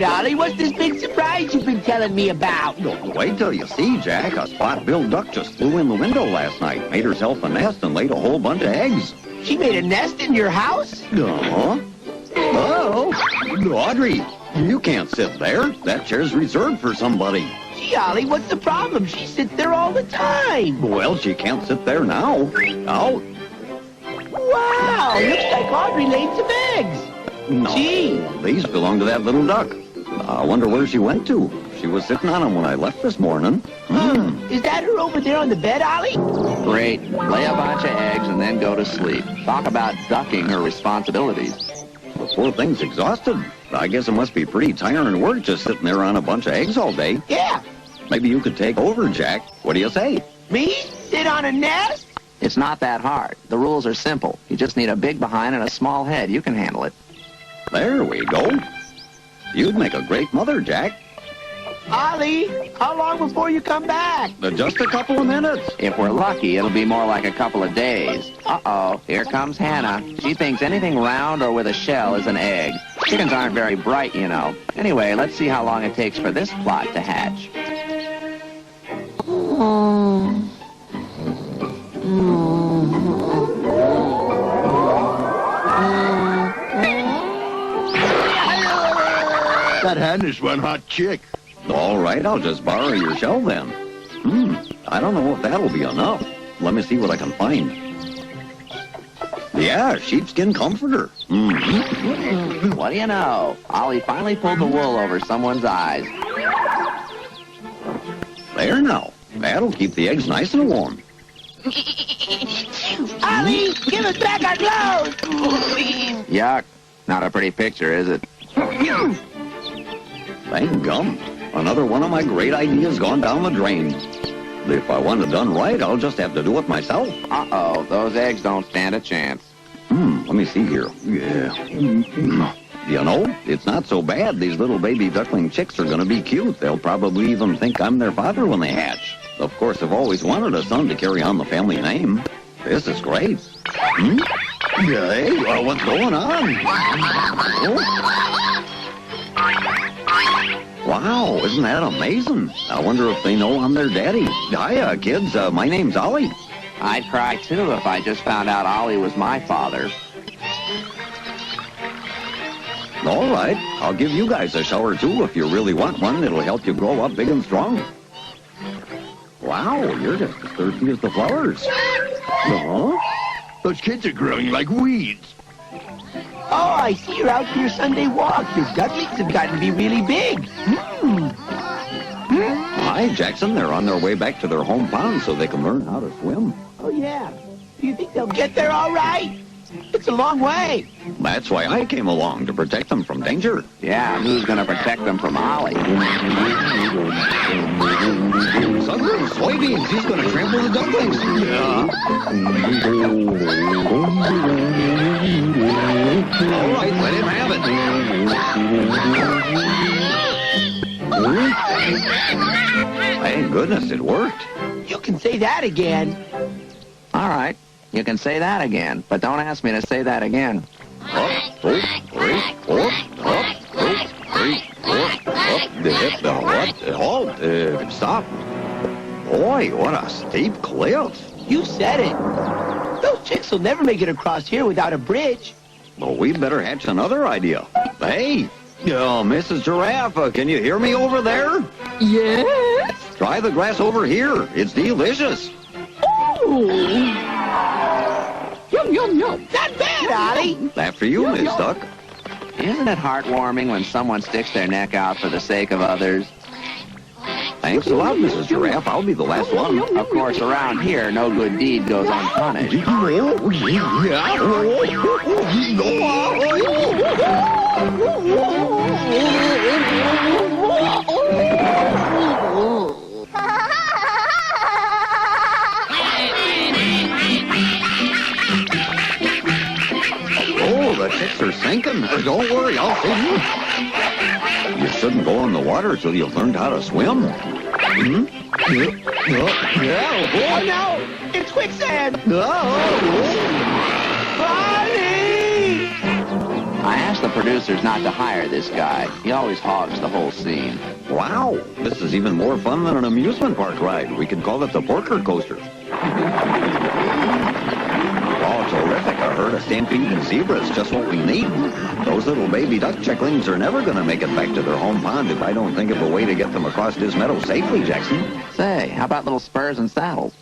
Ollie, what's this big surprise you've been telling me about? Wait till you see, Jack. A spot-billed duck just flew in the window last night, made herself a nest, and laid a whole bunch of eggs. She made a nest in your house? Uh-huh. Oh, Audrey, you can't sit there. That chair's reserved for somebody. Gee, Ollie, what's the problem? She sits there all the time. Well, she can't sit there now. Out. Wow, looks like Audrey laid some eggs. No, Gee. These belong to that little duck. I wonder where she went to. She was sitting on them when I left this morning. Is that her over there on the bed, Ollie? Great. Lay a bunch of eggs and then go to sleep. Talk about ducking her responsibilities. The poor thing's exhausted. I guess it must be pretty tiring work just sitting there on a bunch of eggs all day. Yeah. Maybe you could take over, Jack. What do you say? Me? Sit on a nest? It's not that hard. The rules are simple. You just need a big behind and a small head. You can handle it. There we go. You'd make a great mother, Jack. Ollie, how long before you come back? Just a couple of minutes. If we're lucky, it'll be more like a couple of days. Uh-oh, here comes Hannah. She thinks anything round or with a shell is an egg. Chickens aren't very bright, you know. Anyway, let's see how long it takes for this plot to hatch. That Hannah's one hot chick. All right, I'll just borrow your shell then. I don't know if that'll be enough. Let me see what I can find. Yeah, sheepskin comforter. What do you know? Ollie finally pulled the wool over someone's eyes. There now. That'll keep the eggs nice and warm. Ollie, give us back our clothes! Yuck. Not a pretty picture, is it? Thank gum. Another one of my great ideas gone down the drain. If I want it done right, I'll just have to do it myself. Uh-oh, those eggs don't stand a chance. Let me see here. Yeah. You know, it's not so bad. These little baby duckling chicks are going to be cute. They'll probably even think I'm their father when they hatch. Of course, I've always wanted a son to carry on the family name. This is great. Hey, what's going on? Oh. Wow, isn't that amazing? I wonder if they know I'm their daddy. Hiya, kids. My name's Ollie. I'd cry, too, if I just found out Ollie was my father. All right, I'll give you guys a shower, too, if you really want one. It'll help you grow up big and strong. Wow, you're just as thirsty as the flowers. Those kids are growing like weeds. Oh, I see you're out for your Sunday walk. Your ducklings have gotten to be really big. Hi, Jackson. They're on their way back to their home pond so they can learn how to swim. Oh, yeah. Do you think they'll get there all right? It's a long way. That's why I came along, to protect them from danger. Yeah, who's going to protect them from Ollie? Sunburn soybeans. He's going to trample the ducklings. All right, let him have it. Thank goodness it worked. You can say that again. All right, you can say that again, but don't ask me to say that again. Up, 2, 3, 4, up, 2, 3, 4, up, the hip, the what, halt, stop. Boy, what a steep cliff. You said it. Those chicks will never make it across here without a bridge. Well, we'd better hatch another idea. Hey, Mrs. Giraffe, can you hear me over there? Yes? Try the grass over here. It's delicious. Oh! Yum, yum, yum. Not bad, Ollie. After you, Miss Duck. Isn't it heartwarming when someone sticks their neck out for the sake of others? Thanks a lot, Mrs. Giraffe. I'll be the last one. Of course, around here, no good deed goes unpunished. Oh, the chicks are sinking. Don't worry, I'll save you. You shouldn't go in the water till you've learned how to swim. Hmm? Oh, no. It's quicksand. Ollie! I asked the producers not to hire this guy. He always hogs the whole scene. Wow, this is even more fun than an amusement park ride. We could call it the Porker Coaster. Oh, terrific. A herd of stampeding zebras, just what we need. Those little baby duck chicklings are never going to make it back to their home pond if I don't think of a way to get them across this meadow safely, Jackson. Say, how about little spurs and saddles?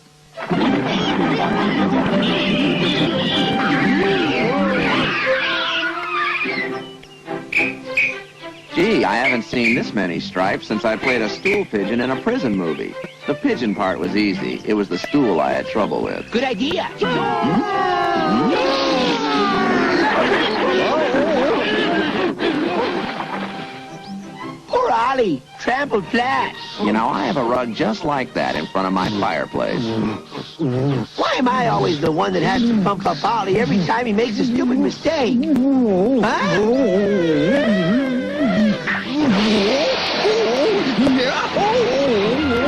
Gee, I haven't seen this many stripes since I played a stool pigeon in a prison movie. The pigeon part was easy. It was the stool I had trouble with. Good idea. Poor Ollie. Trampled flat. You know, I have a rug just like that in front of my fireplace. Why am I always the one that has to pump up Ollie every time he makes a stupid mistake? Huh?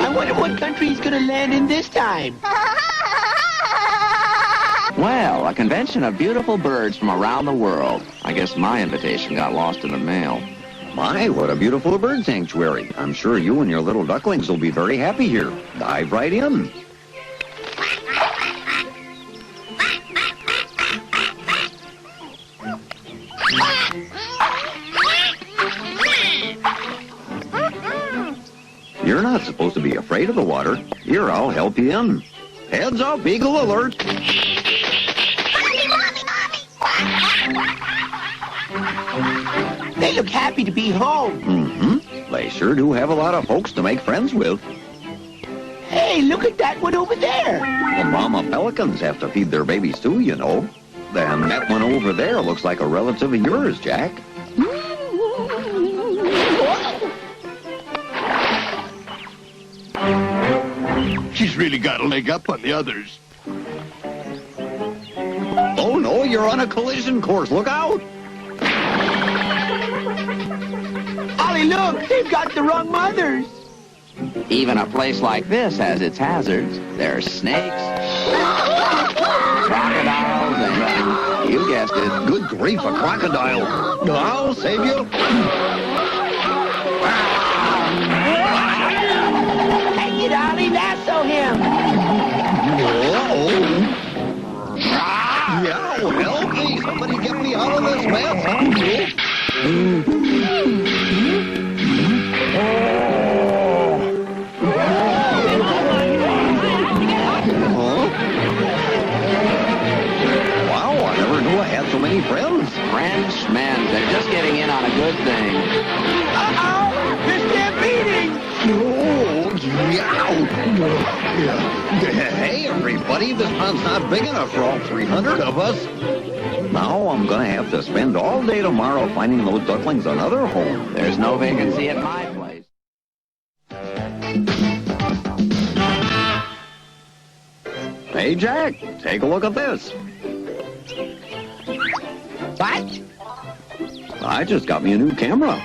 I wonder what country he's going to land in this time. Well, a convention of beautiful birds from around the world. I guess my invitation got lost in the mail. My, what a beautiful bird sanctuary. I'm sure you and your little ducklings will be very happy here. Dive right in. You're not supposed to be afraid of the water. Here, I'll help you in. Heads up, eagle alert. They look happy to be home. Mm-hmm. They sure do have a lot of folks to make friends with. Hey, look at that one over there. The mama pelicans have to feed their babies too, you know. Then that one over there looks like a relative of yours, Jack. She's really got a leg up on the others. Oh no, you're on a collision course. Look out! Ollie, look, they've got the wrong mothers. Even a place like this has its hazards. There's snakes, crocodiles, and, you guessed it, Good grief, a crocodile. I'll save you. Hang it, Ollie, lasso him. Uh-oh. Yeah, help me. Somebody get me out of this mess. Wow, I never knew I had so many friends. Frenchmen. They're just getting in on a good thing. Uh-oh, they're stampeding. Hey, everybody, this pond's not big enough for all 300 of us. Now I'm going to have to spend all day tomorrow finding those ducklings another home. There's no vacancy at my place. Hey, Jack, take a look at this. What? I just got me a new camera.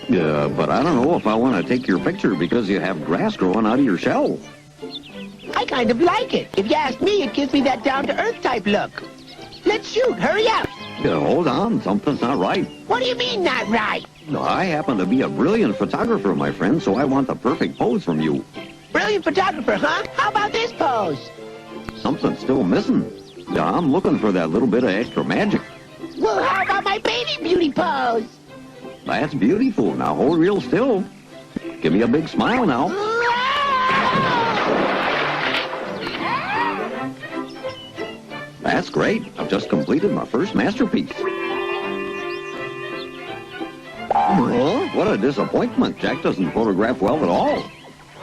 But I don't know if I want to take your picture because you have grass growing out of your shell. I kind of like it. If you ask me, it gives me that down-to-earth type look. Let's shoot. Hurry up. Hold on, something's not right. What do you mean, not right? I happen to be a brilliant photographer, my friend, so I want the perfect pose from you. Brilliant photographer, huh? How about this pose? something's still missing. Yeah, I'm looking for that little bit of extra magic. Well, how about my baby beauty pose? That's beautiful. Now hold real still. Give me a big smile now. That's great. I've just completed my first masterpiece. Huh? What a disappointment. Jack doesn't photograph well at all.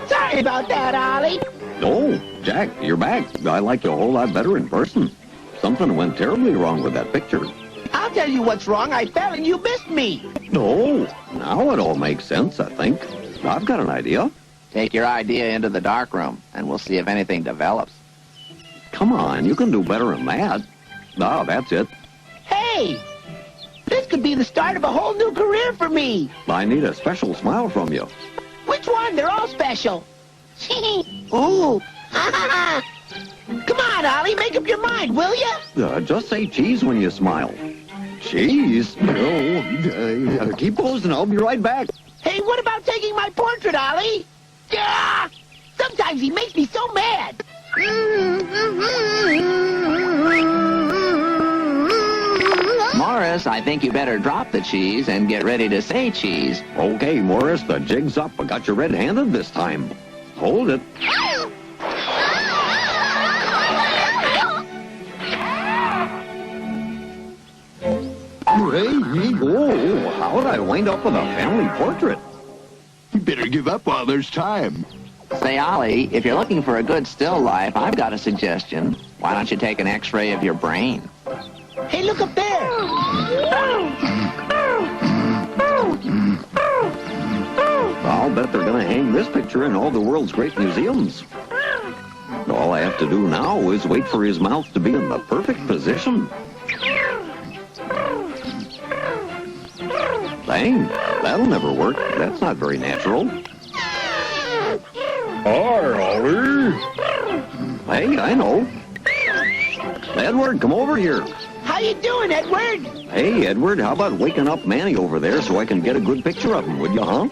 Sorry about that, Ollie. No, Jack, you're back. I like you a whole lot better in person. Something went terribly wrong with that picture. I'll tell you what's wrong. I fell and you missed me. No, now it all makes sense, I think. I've got an idea. Take your idea into the darkroom, and we'll see if anything develops. Come on, you can do better than that. Ah, that's it. Hey, this could be the start of a whole new career for me. I need a special smile from you. Which one? They're all special. Ooh. Come on, Ollie, make up your mind, will ya? Just say cheese when you smile. Cheese? No, keep posing. I'll be right back. Hey, what about taking my portrait, Ollie? Yeah! Sometimes he makes me so mad. Morris, I think you better drop the cheese and get ready to say cheese. Okay, Morris, the jig's up. I got you red-handed this time. Hold it. Oh, how'd I wind up with a family portrait? You better give up while there's time. Say, Ollie, if you're looking for a good still life, I've got a suggestion. Why don't you take an x-ray of your brain? Hey, look up there. I'll bet they're going to hang this picture in all the world's great museums. All I have to do now is wait for his mouth to be in the perfect position. Dang, that'll never work. That's not very natural. Hi, Ollie. Hey, I know. Edward, come over here. How you doing, Edward? Hey, Edward, how about waking up Manny over there so I can get a good picture of him, would you, huh?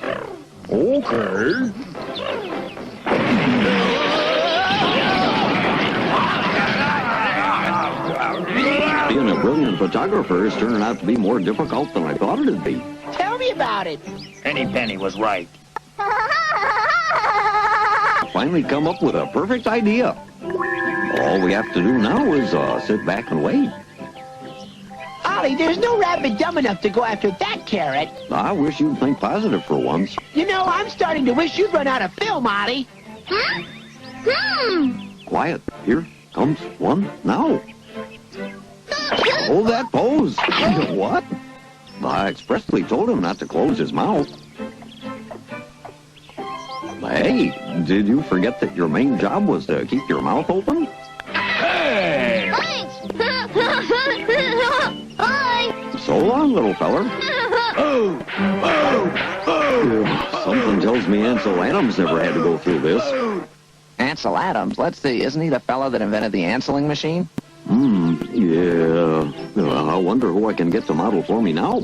Okay. Being a brilliant photographer is turning out to be more difficult than I thought it'd be. Tell me about it. Henny Penny was right. Finally come up with a perfect idea. All we have to do now is sit back and wait. Ollie, there's no rabbit dumb enough to go after that carrot. I wish you'd think positive for once. You know, I'm starting to wish you'd run out of film, Ollie. Quiet. Here comes one now. Hold that pose. What? I expressly told him not to close his mouth. Hey, did you forget that your main job was to keep your mouth open? Thanks! Bye! So long, little feller. Something tells me Ansel Adams never had to go through this. Ansel Adams? Let's see, isn't he the fellow that invented the Anseling machine? Yeah. I wonder who I can get to model for me now.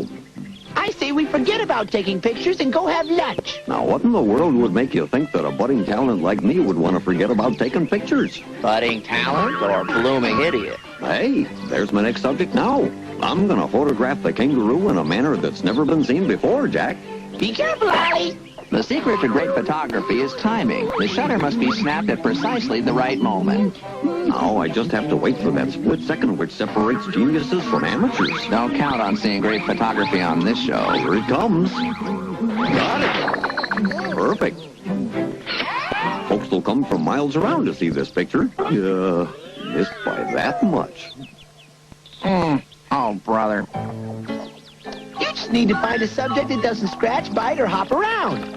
I say we forget about taking pictures and go have lunch. Now, what in the world would make you think that a budding talent like me would want to forget about taking pictures? Budding talent or blooming idiot? Hey, there's my next subject now. I'm going to photograph the kangaroo in a manner that's never been seen before, Jack. Be careful, Ollie. The secret to great photography is timing. The shutter must be snapped at precisely the right moment. Now, I just have to wait for that split second which separates geniuses from amateurs. Don't count on seeing great photography on this show. Here it comes. Got it. Perfect. Folks will come from miles around to see this picture. Missed by that much. Oh, brother. You just need to find a subject that doesn't scratch, bite, or hop around.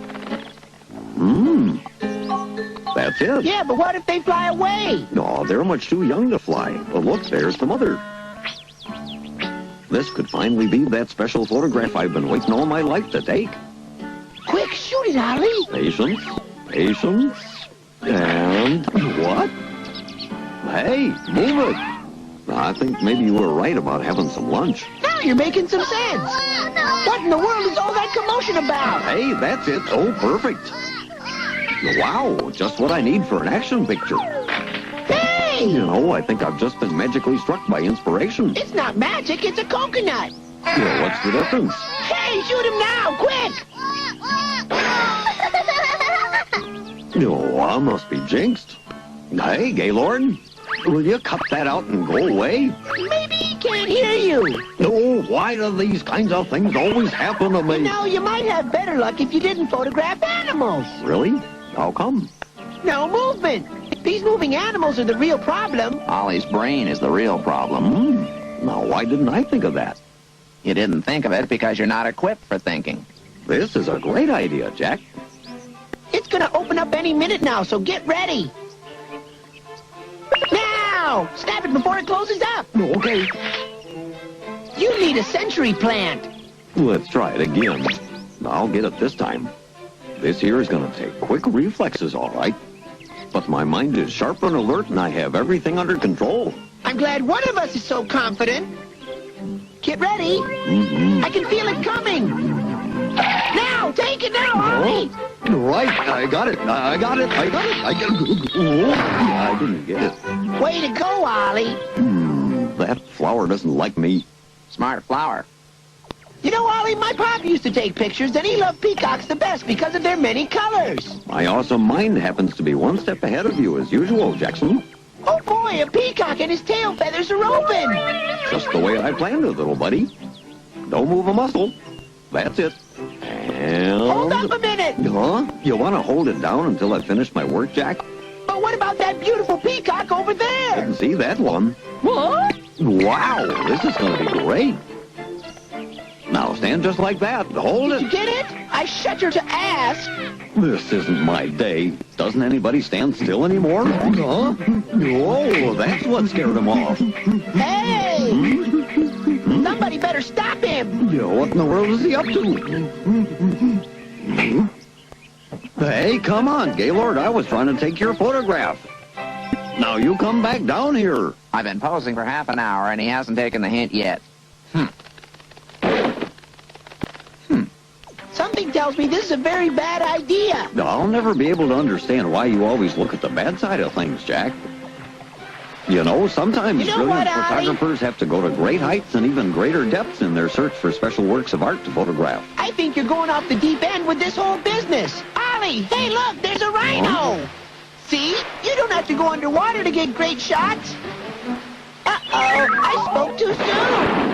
That's it. Yeah, but what if they fly away? No, they're much too young to fly. But look, there's the mother. This could finally be that special photograph I've been waiting all my life to take. Quick, shoot it, Ollie. Patience, patience, and what? Hey, move it. I think maybe you were right about having some lunch. Now you're making some sense. What in the world is all that commotion about? Hey, that's it. Oh, perfect. Wow, just what I need for an action picture. Hey! You know, I think I've just been magically struck by inspiration. It's not magic, it's a coconut. Yeah, what's the difference? Hey, shoot him now, quick! Oh, I must be jinxed. Hey, Gaylord, will you cut that out and go away? Maybe he can't hear you. Oh, why do these kinds of things always happen to me? No, you might have better luck if you didn't photograph animals. Really? How come? No movement. These moving animals are the real problem. Ollie's brain is the real problem. Now, why didn't I think of that? You didn't think of it because you're not equipped for thinking. This is a great idea, Jack. It's gonna open up any minute now, so get ready. Now! Snap it before it closes up. Okay, You need a century plant. let's try it again. I'll get it this time. This here is going to take quick reflexes, all right. But my mind is sharp and alert, and I have everything under control. I'm glad one of us is so confident. Get ready. I can feel it coming. Now, take it now, Ollie. Right, I got it. I got it. Oh, I didn't get it. Way to go, Ollie. That flower doesn't like me. Smart flower. You know, Ollie, my pop used to take pictures, and he loved peacocks the best because of their many colors. My awesome mind happens to be one step ahead of you, as usual, Jackson. Oh, boy, a peacock and his tail feathers are open. Just the way I planned it, little buddy. Don't move a muscle. That's it. And... Hold up a minute. Huh? You want to hold it down until I finish my work, Jack? But what about that beautiful peacock over there? Didn't see that one. What? Wow, this is going to be great. Now stand just like that. Hold You it. get it? I shudder to ask. This isn't my day. Doesn't anybody stand still anymore? Huh? Oh, that's what scared him off. Hey! Somebody better stop him. Yeah, what in the world is he up to? Hey, come on, Gaylord. I was trying to take your photograph. Now you come back down here. I've been posing for half an hour, and he hasn't taken the hint yet. Something tells me this is a very bad idea. I'll never be able to understand why you always look at the bad side of things, Jack. You know, sometimes You know brilliant what, Ollie? photographers have to go to great heights and even greater depths in their search for special works of art to photograph. I think you're going off the deep end with this whole business. Ollie, hey, look, there's a rhino. See? You don't have to go underwater to get great shots. Uh-oh, I spoke too soon.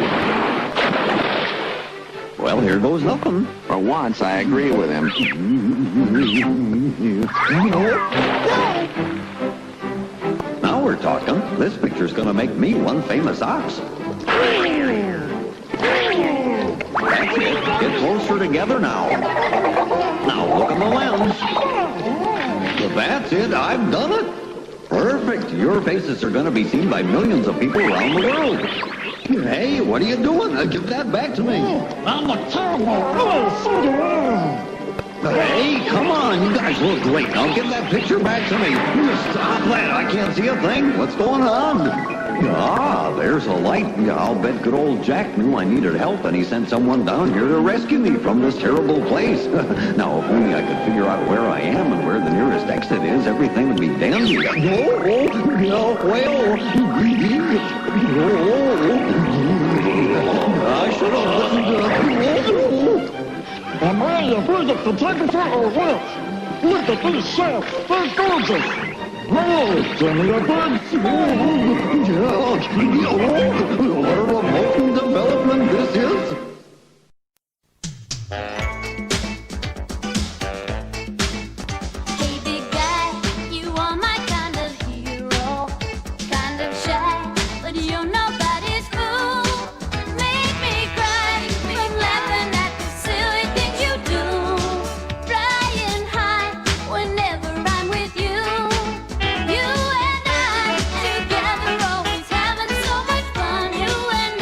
Well, here goes nothing. For once, I agree with him. No. Now we're talking. This picture's gonna make me one famous ox. That's it. Get closer together now. Now look at the lens. That's it. I've done it. Perfect. Your faces are gonna be seen by millions of people around the world. Hey, what are you doing? Give that back to me. I'm a terrible Cinderella. Hey, come on. You guys look great. Now give that picture back to me. Stop that. I can't see a thing. What's going on? Ah, there's a light. Yeah, I'll bet good old Jack knew I needed help, and he sent someone down here to rescue me from this terrible place. Now, if only I could figure out where I am and where the nearest exit is, everything would be dandy. I should have listened to... Am I a brilliant photographer or what? Look at these shots. They're gorgeous. Oh, Jimmy, a bird. What a remote development this is. Hey big guy, you are my kind of hero. Kind of shy, but you're nobody's fool. Make me cry from laughing at the silly things you do. Flying high whenever I'm with you. You and I together always having so much fun. You and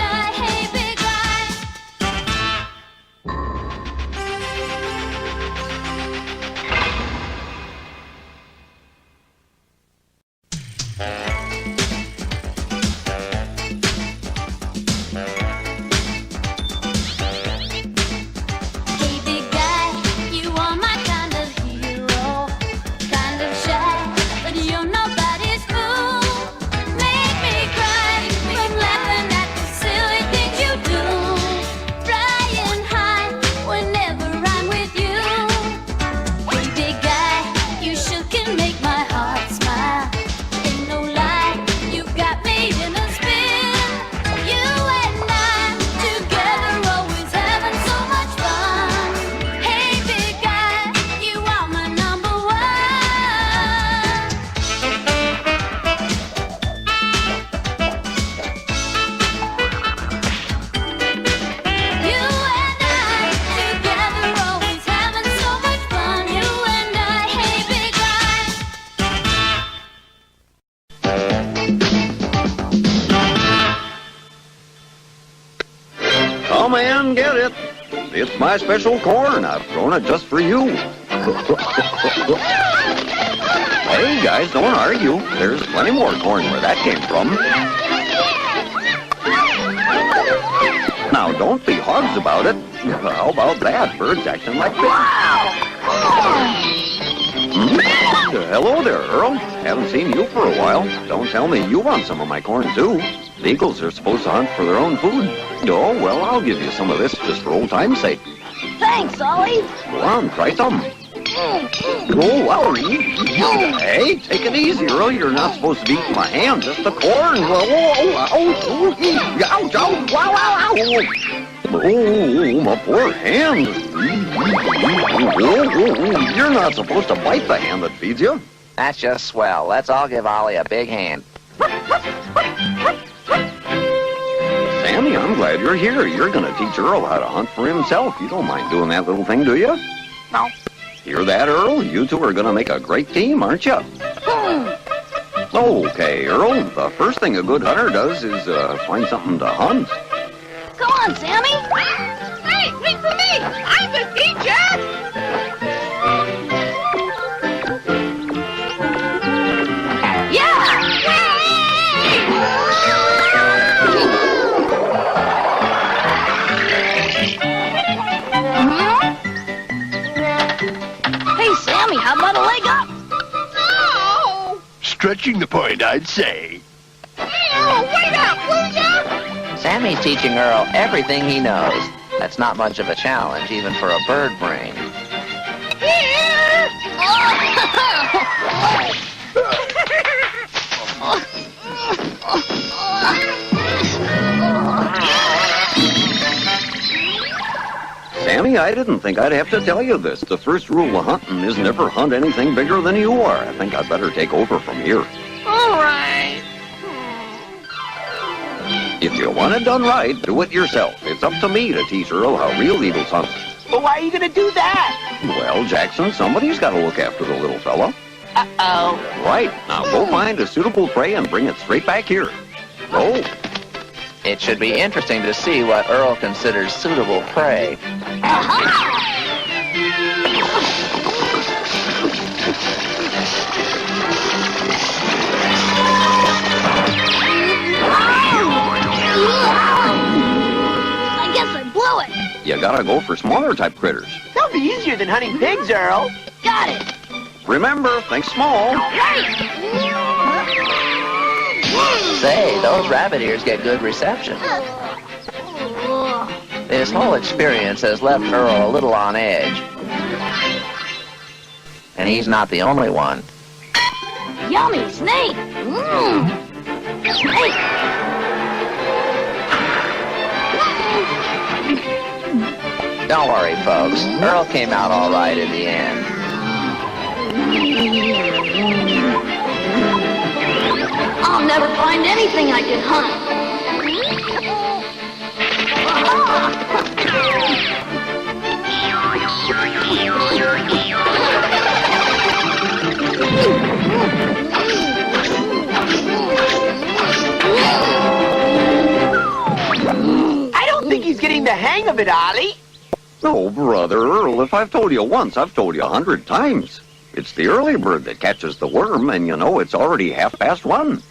Come and get it. It's my special corn. I've grown it just for you. Hey, guys, don't argue. There's plenty more corn where that came from. Now, don't be hogs about it. How about that? Birds acting like Hello there, Earl. Haven't seen you for a while. Don't tell me you want some of my corn, too. The eagles are supposed to hunt for their own food. Oh, well, I'll give you some of this just for old time's sake. Thanks, Ollie. Go on, try some. Oh, wow. Hey, take it easy, Earl. You're not supposed to be eating my hand, just the corn. Ouch, ouch, wow, wow, ow. Oh, my poor hand. You're not supposed to bite the hand that feeds you. That's just swell. Let's all give Ollie a big hand. Sammy, I'm glad you're here. You're going to teach Earl how to hunt for himself. You don't mind doing that little thing, do you? No. Hear that, Earl? You two are going to make a great team, aren't you? Okay, Earl. The first thing a good hunter does is find something to hunt. Come on, Sammy. Hey, wait for me! I'm the teacher! Yeah! Hey, Sammy, how about a leg up? Oh! Stretching the point, I'd say. Hey, Earl, wait up, will ya? Sammy's teaching Earl everything he knows. That's not much of a challenge, even for a bird brain. Here! Sammy, I didn't think I'd have to tell you this. The first rule of hunting is never hunt anything bigger than you are. I think I'd better take over from here. All right. If you want it done right, do it yourself. It's up to me to teach Earl how real eagles hunt. But why are you going to do that? Well, Jackson, somebody's got to look after the little fella. Uh-oh. Right. Now go find a suitable prey and bring it straight back here. Go. It should be interesting to see what Earl considers suitable prey. I guess I blew it. You gotta go for smaller type critters. That'll be easier than hunting pigs, Earl. Got it. Remember, think small. Right. Say, those rabbit ears get good reception. This whole experience has left Earl a little on edge. And he's not the only one. Yummy snake. Hey. Don't worry, folks. Earl came out all right in the end. I'll never find anything I can hunt. I don't think he's getting the hang of it, Ollie. Oh, brother Earl, if I've told you once, I've told you 100 times. It's the early bird that catches the worm, and you know it's already 1:30.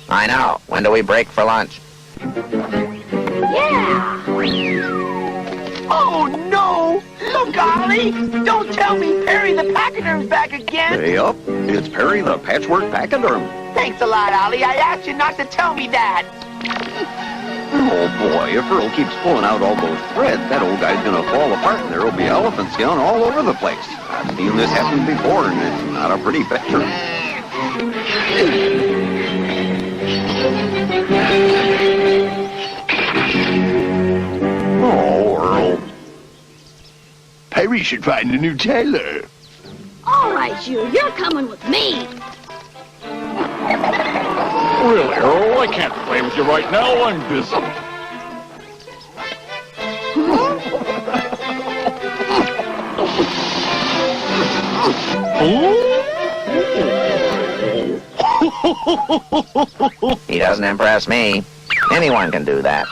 I know. When do we break for lunch? Yeah. Oh, no! Look, Ollie! Don't tell me Perry the pachyderm's back again! Hey up, it's Perry the patchwork pachyderm. Thanks a lot, Ollie. I asked you not to tell me that. Oh boy, if Earl keeps pulling out all those threads, that old guy's gonna fall apart and there'll be elephant skin all over the place. I've seen this happen before and it's not a pretty picture. Oh, Earl. Perry should find a new tailor. All right, you're coming with me. Really, Earl, I can't play with you right now. I'm busy. He doesn't impress me. Anyone can do that.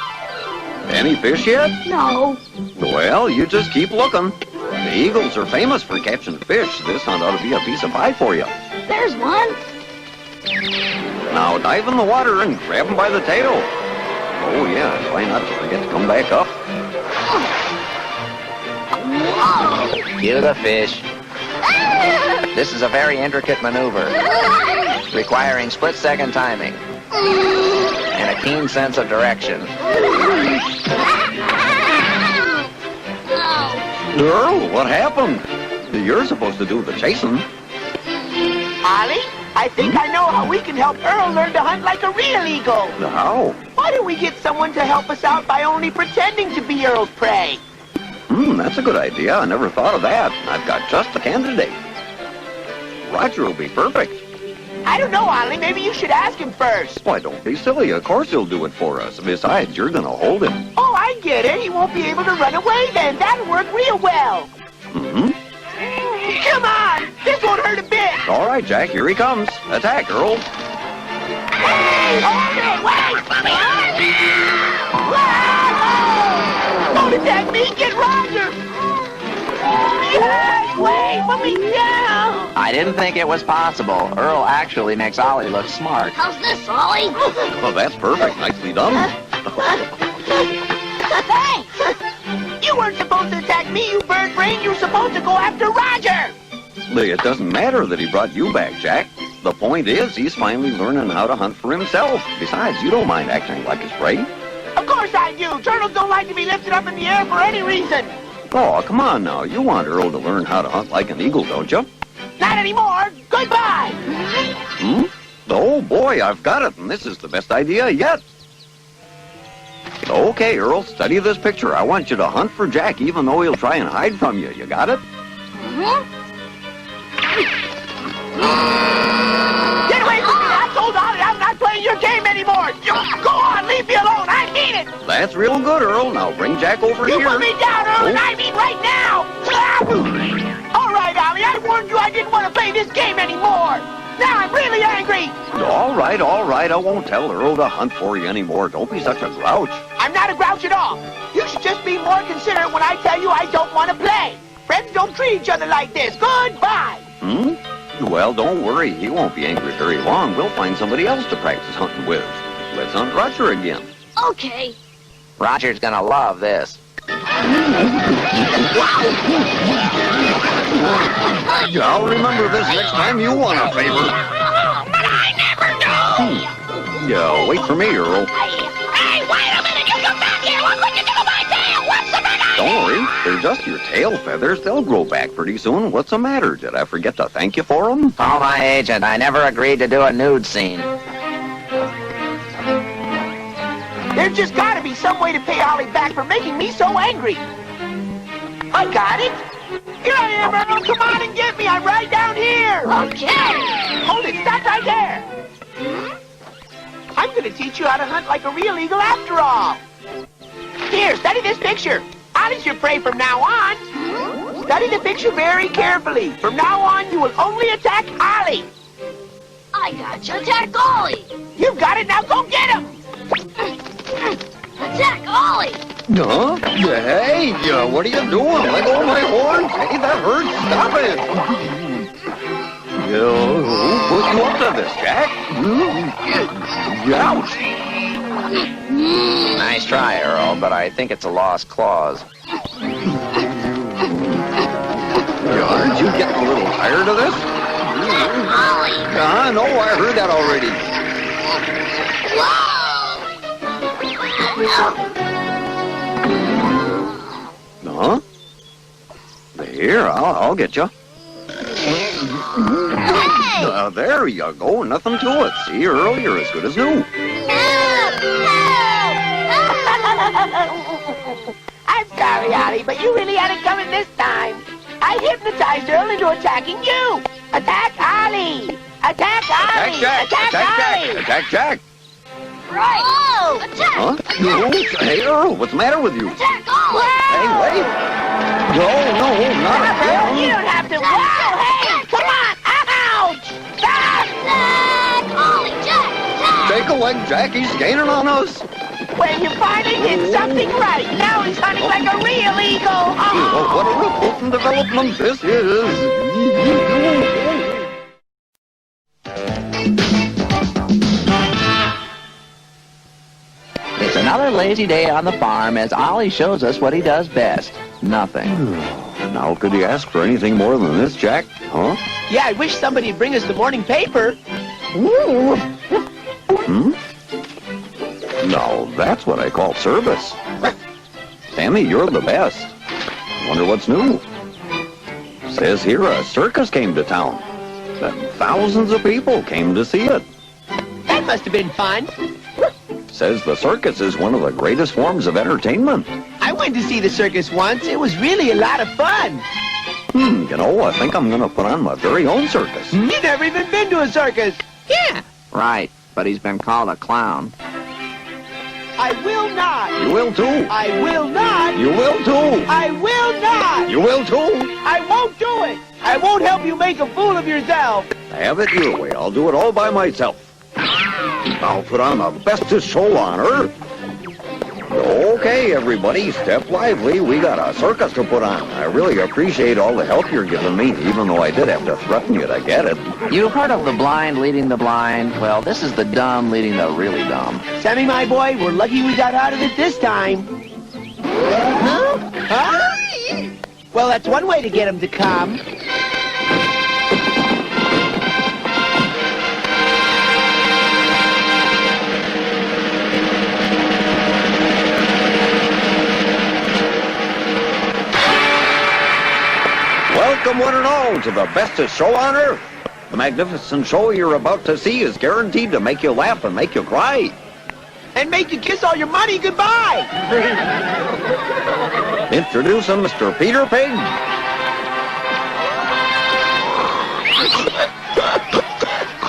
Any fish yet? No. Well, you just keep looking. The eagles are famous for catching fish. This hunt ought to be a piece of pie for you. There's one. Now dive in the water and grab him by the tail. Oh yeah, try not to forget to come back up. Whoa. Cue the fish. This is a very intricate maneuver, requiring split-second timing and a keen sense of direction. Earl, what happened? You're supposed to do the chasing. Ollie, I think I know how we can help Earl learn to hunt like a real eagle. How? Why don't we get someone to help us out by only pretending to be Earl's prey? That's a good idea. I never thought of that. I've got just the candidate. Roger will be perfect. I don't know, Ollie. Maybe you should ask him first. Why, don't be silly. Of course he'll do it for us. Besides, you're going to hold him. Oh, I get it. He won't be able to run away then. That'll work real well. Come on! This won't hurt a bit. All right, Jack, here he comes. Attack, Earl. Hey! Hold it! Wait! Whoa! Don't attack me! Get Roger! Yes! Wait! Put me down! I didn't think it was possible. Earl actually makes Ollie look smart. How's this, Ollie? Oh, that's perfect. Nicely done. Thanks. You weren't supposed to attack me, you bird brain. You were supposed to go after Roger. It doesn't matter that he brought you back, Jack. The point is, he's finally learning how to hunt for himself. Besides, you don't mind acting like his prey. Of course I do. Turtles don't like to be lifted up in the air for any reason. Oh, come on now. You want Earl to learn how to hunt like an eagle, don't you? Not anymore. Goodbye. Oh, boy, I've got it, and this is the best idea yet. Okay, Earl, study this picture. I want you to hunt for Jack, even though he'll try and hide from you. You got it? Get away from me! I told Ollie I'm not playing your game anymore! Go on, leave me alone! I mean it! That's real good, Earl. Now bring Jack over You here. put me down, Earl, and I mean right now! All right, Ollie, I warned you I didn't want to play this game anymore! Now I'm really angry! All right. I won't tell Earl to hunt for you anymore. Don't be such a grouch. I'm not a grouch at all. You should just be more considerate when I tell you I don't want to play. Friends don't treat each other like this. Goodbye! Well, don't worry. He won't be angry very long. We'll find somebody else to practice hunting with. Let's hunt Roger again. Okay. Roger's gonna love this. I'll remember this next time you want a favor. But I never do! Yeah, wait for me, Earl. Hey, wait a minute! You come back here! What could you do with my tail? What's the matter? Don't worry. They're just your tail feathers. They'll grow back pretty soon. What's the matter? Did I forget to thank you for them? Call my agent. I never agreed to do a nude scene. There's just got to be some way to pay Ollie back for making me so angry. I got it. Here I am, Earl. Come on and get me. I'm right down here. Okay. Hold it. Stop right there. I'm going to teach you how to hunt like a real eagle after all. Here, study this picture. Ollie's your prey from now on. Study the picture very carefully. From now on, you will only attack Ollie. I got you. Attack Ollie. You've got it. Now go get him. Attack Ollie. Huh? Hey, what are you doing? Let go of my horns. Hey, that hurts. Stop it. Who put you up to this, Jack? Ouch. Nice try, Earl, but I think it's a lost cause. Aren't you getting a little tired of this? Ollie. No, I heard that already. Whoa. Huh? Here, I'll get you. Hey. There you go. Nothing to it. See, Earl, you're as good as new. I'm sorry, Ollie, but you really had it coming this time. I hypnotized Earl into attacking you. Attack Ollie. Attack Ollie. Attack Jack. Attack Jack. Attack Jack. Right. Whoa. Attack. Huh? No. Hey, Earl, what's the matter with you? Attack Ollie. Hey, wait. No, not Earl, you again. don't have to. Whoa, hey, come on. Ouch. Stop. Attack Ollie. Jack. Attack. Take a leg, Jack. He's gaining on us. Well, you finally did something right. Now he's hunting like a real eagle. Oh, what a important development this is. It's another lazy day on the farm as Ollie shows us what he does best. Nothing. Now, could you ask for anything more than this, Jack? Huh? Yeah, I wish somebody'd bring us the morning paper. Hmm? Now, that's what I call service. Sammy, you're the best. Wonder what's new. Says here a circus came to town. And thousands of people came to see it. That must have been fun. Says the circus is one of the greatest forms of entertainment. I went to see the circus once. It was really a lot of fun. You know, I think I'm going to put on my very own circus. You've never even been to a circus. Yeah. Right, but he's been called a clown. I will not. You will too. I will not. You will too. I will not. You will too. I won't do it. I won't help you make a fool of yourself. Have it your way. I'll do it all by myself. I'll put on the bestest show on earth. Okay, everybody, step lively. We got a circus to put on. I really appreciate all the help you're giving me, even though I did have to threaten you to get it. You've heard of the blind leading the blind? Well, this is the dumb leading the really dumb. Sammy, my boy, we're lucky we got out of it this time. Huh? Huh? Well, that's one way to get him to come. Welcome one and all to the bestest show on earth. The magnificent show you're about to see is guaranteed to make you laugh and make you cry. And make you kiss all your money goodbye. Introducing Mr. Peter Pig.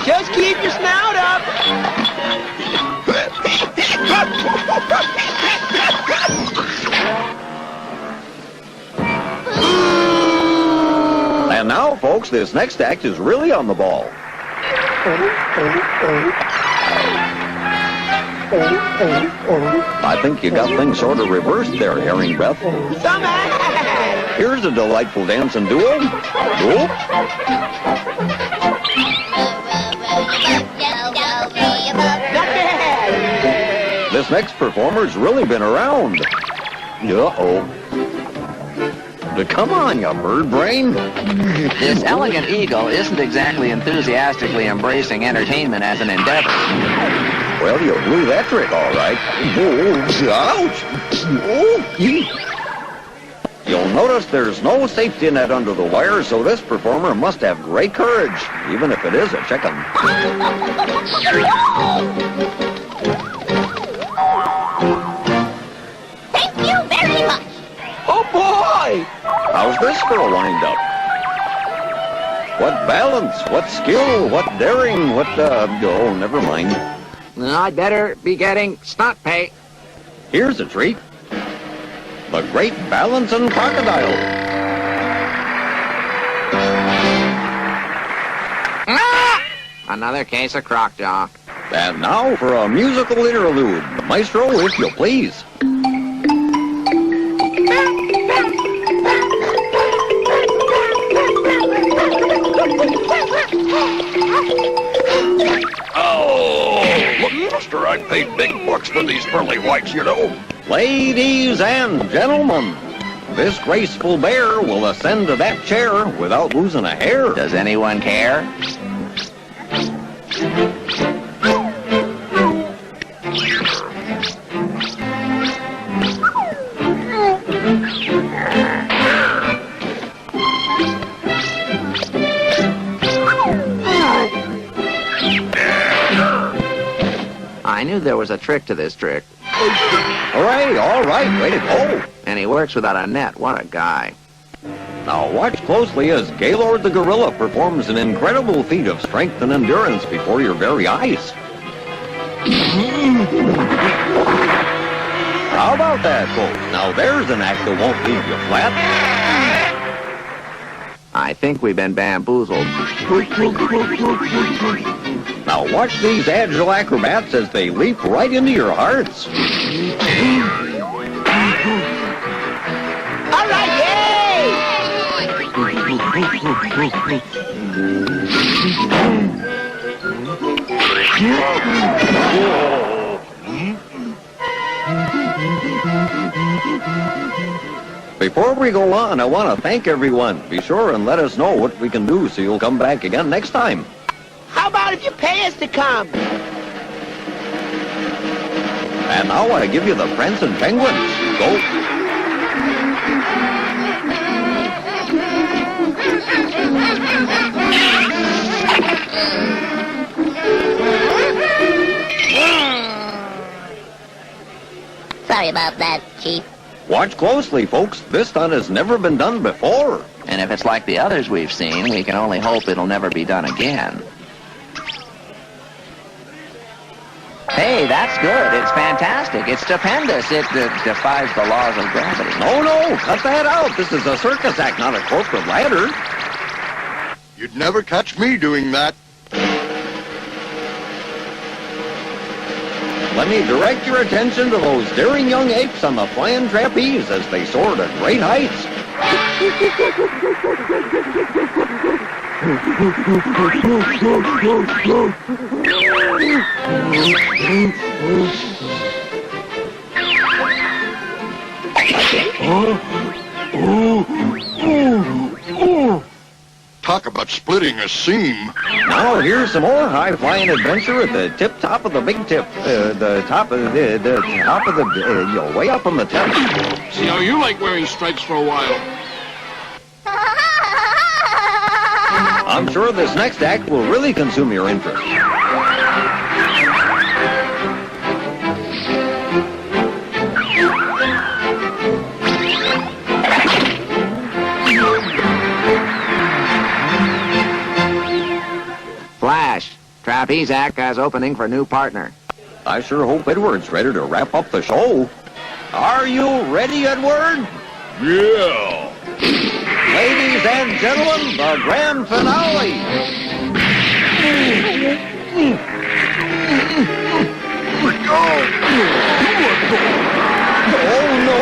Just keep your snout up. And now, folks, this next act is really on the ball. I think you got things sort of reversed there, Herring Beth. Somehow. Here's a delightful dancing duo. Whoop. Not bad. This next performer's really been around. Uh-oh. Come on, you bird brain. This elegant eagle isn't exactly enthusiastically embracing entertainment as an endeavor. Well, you blew that trick all right. Ouch! You'll notice there's no safety net under the wire, so this performer must have great courage, even if it is a chicken. Thank you very much. Oh, boy. How's this for a wind-up? What balance, what skill, what daring, what, oh, never mind. I'd better be getting stunt pay. Here's a treat. The Great Balancing Crocodile. Ah! Another case of crockjaw. And now for a musical interlude. Maestro, if you please. Oh, look, mister, I paid big bucks for these pearly whites, you know. Ladies and gentlemen, this graceful bear will ascend to that chair without losing a hair. Does anyone care? I knew there was a trick to this trick. All right, way to go. And he works without a net. What a guy. Now watch closely as Gaylord the gorilla performs an incredible feat of strength and endurance before your very eyes. How about that, folks? Now there's an act that won't leave you flat. I think we've been bamboozled. Now watch these agile acrobats as they leap right into your hearts. Before we go on, I want to thank everyone. Be sure and let us know what we can do so you'll come back again next time. How about if you pay us to come? And now I give you the Prancing Penguins. Go. Sorry about that, Chief. Watch closely, folks. This stunt has never been done before. And if it's like the others we've seen, we can only hope it'll never be done again. Hey, that's good. It's fantastic. It's stupendous. It defies the laws of gravity. No, cut that out. This is a circus act, not a corporate ladder. You'd never catch me doing that. Let me direct your attention to those daring young apes on the flying trapeze as they soar to great heights. Talk about splitting a seam. Now here's some more high-flying adventure at the top of the big tip. The top of the way up on the tip. See how you like wearing stripes for a while. I'm sure this next act will really consume your interest. Flash, trapeze act has opening for new partner. I sure hope Edward's ready to wrap up the show. Are you ready, Edward? Yeah. Ladies and gentlemen, the grand finale. Oh, no.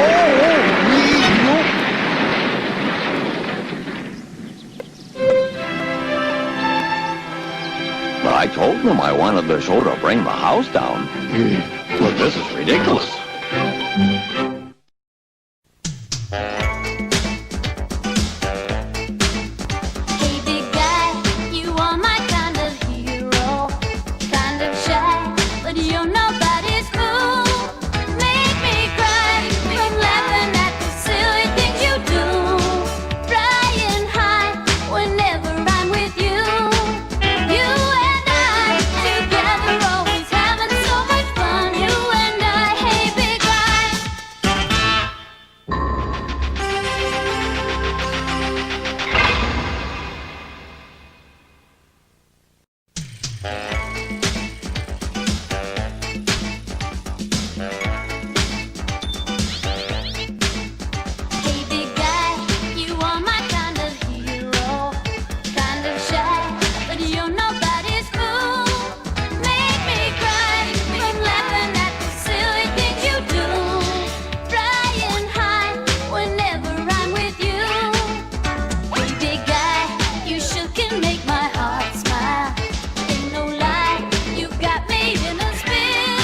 But I told them I wanted the show to bring the house down. But this is ridiculous. Hey big guy, you are my kind of hero. Kind of shy, but you're nobody's fool. Make me cry from laughing at the silly things you do. Flying high whenever I'm with you. You and I together always having so much fun. You and I, hey big guy. Hey big guy, you are my kind of hero. Kind of shy, but you're nobody's fool. Make me cry from laughing at the silly things you do. Flying high whenever I'm with you. Hey big guy, you sure can make my heart smile. Ain't no lie, you got me in a spin.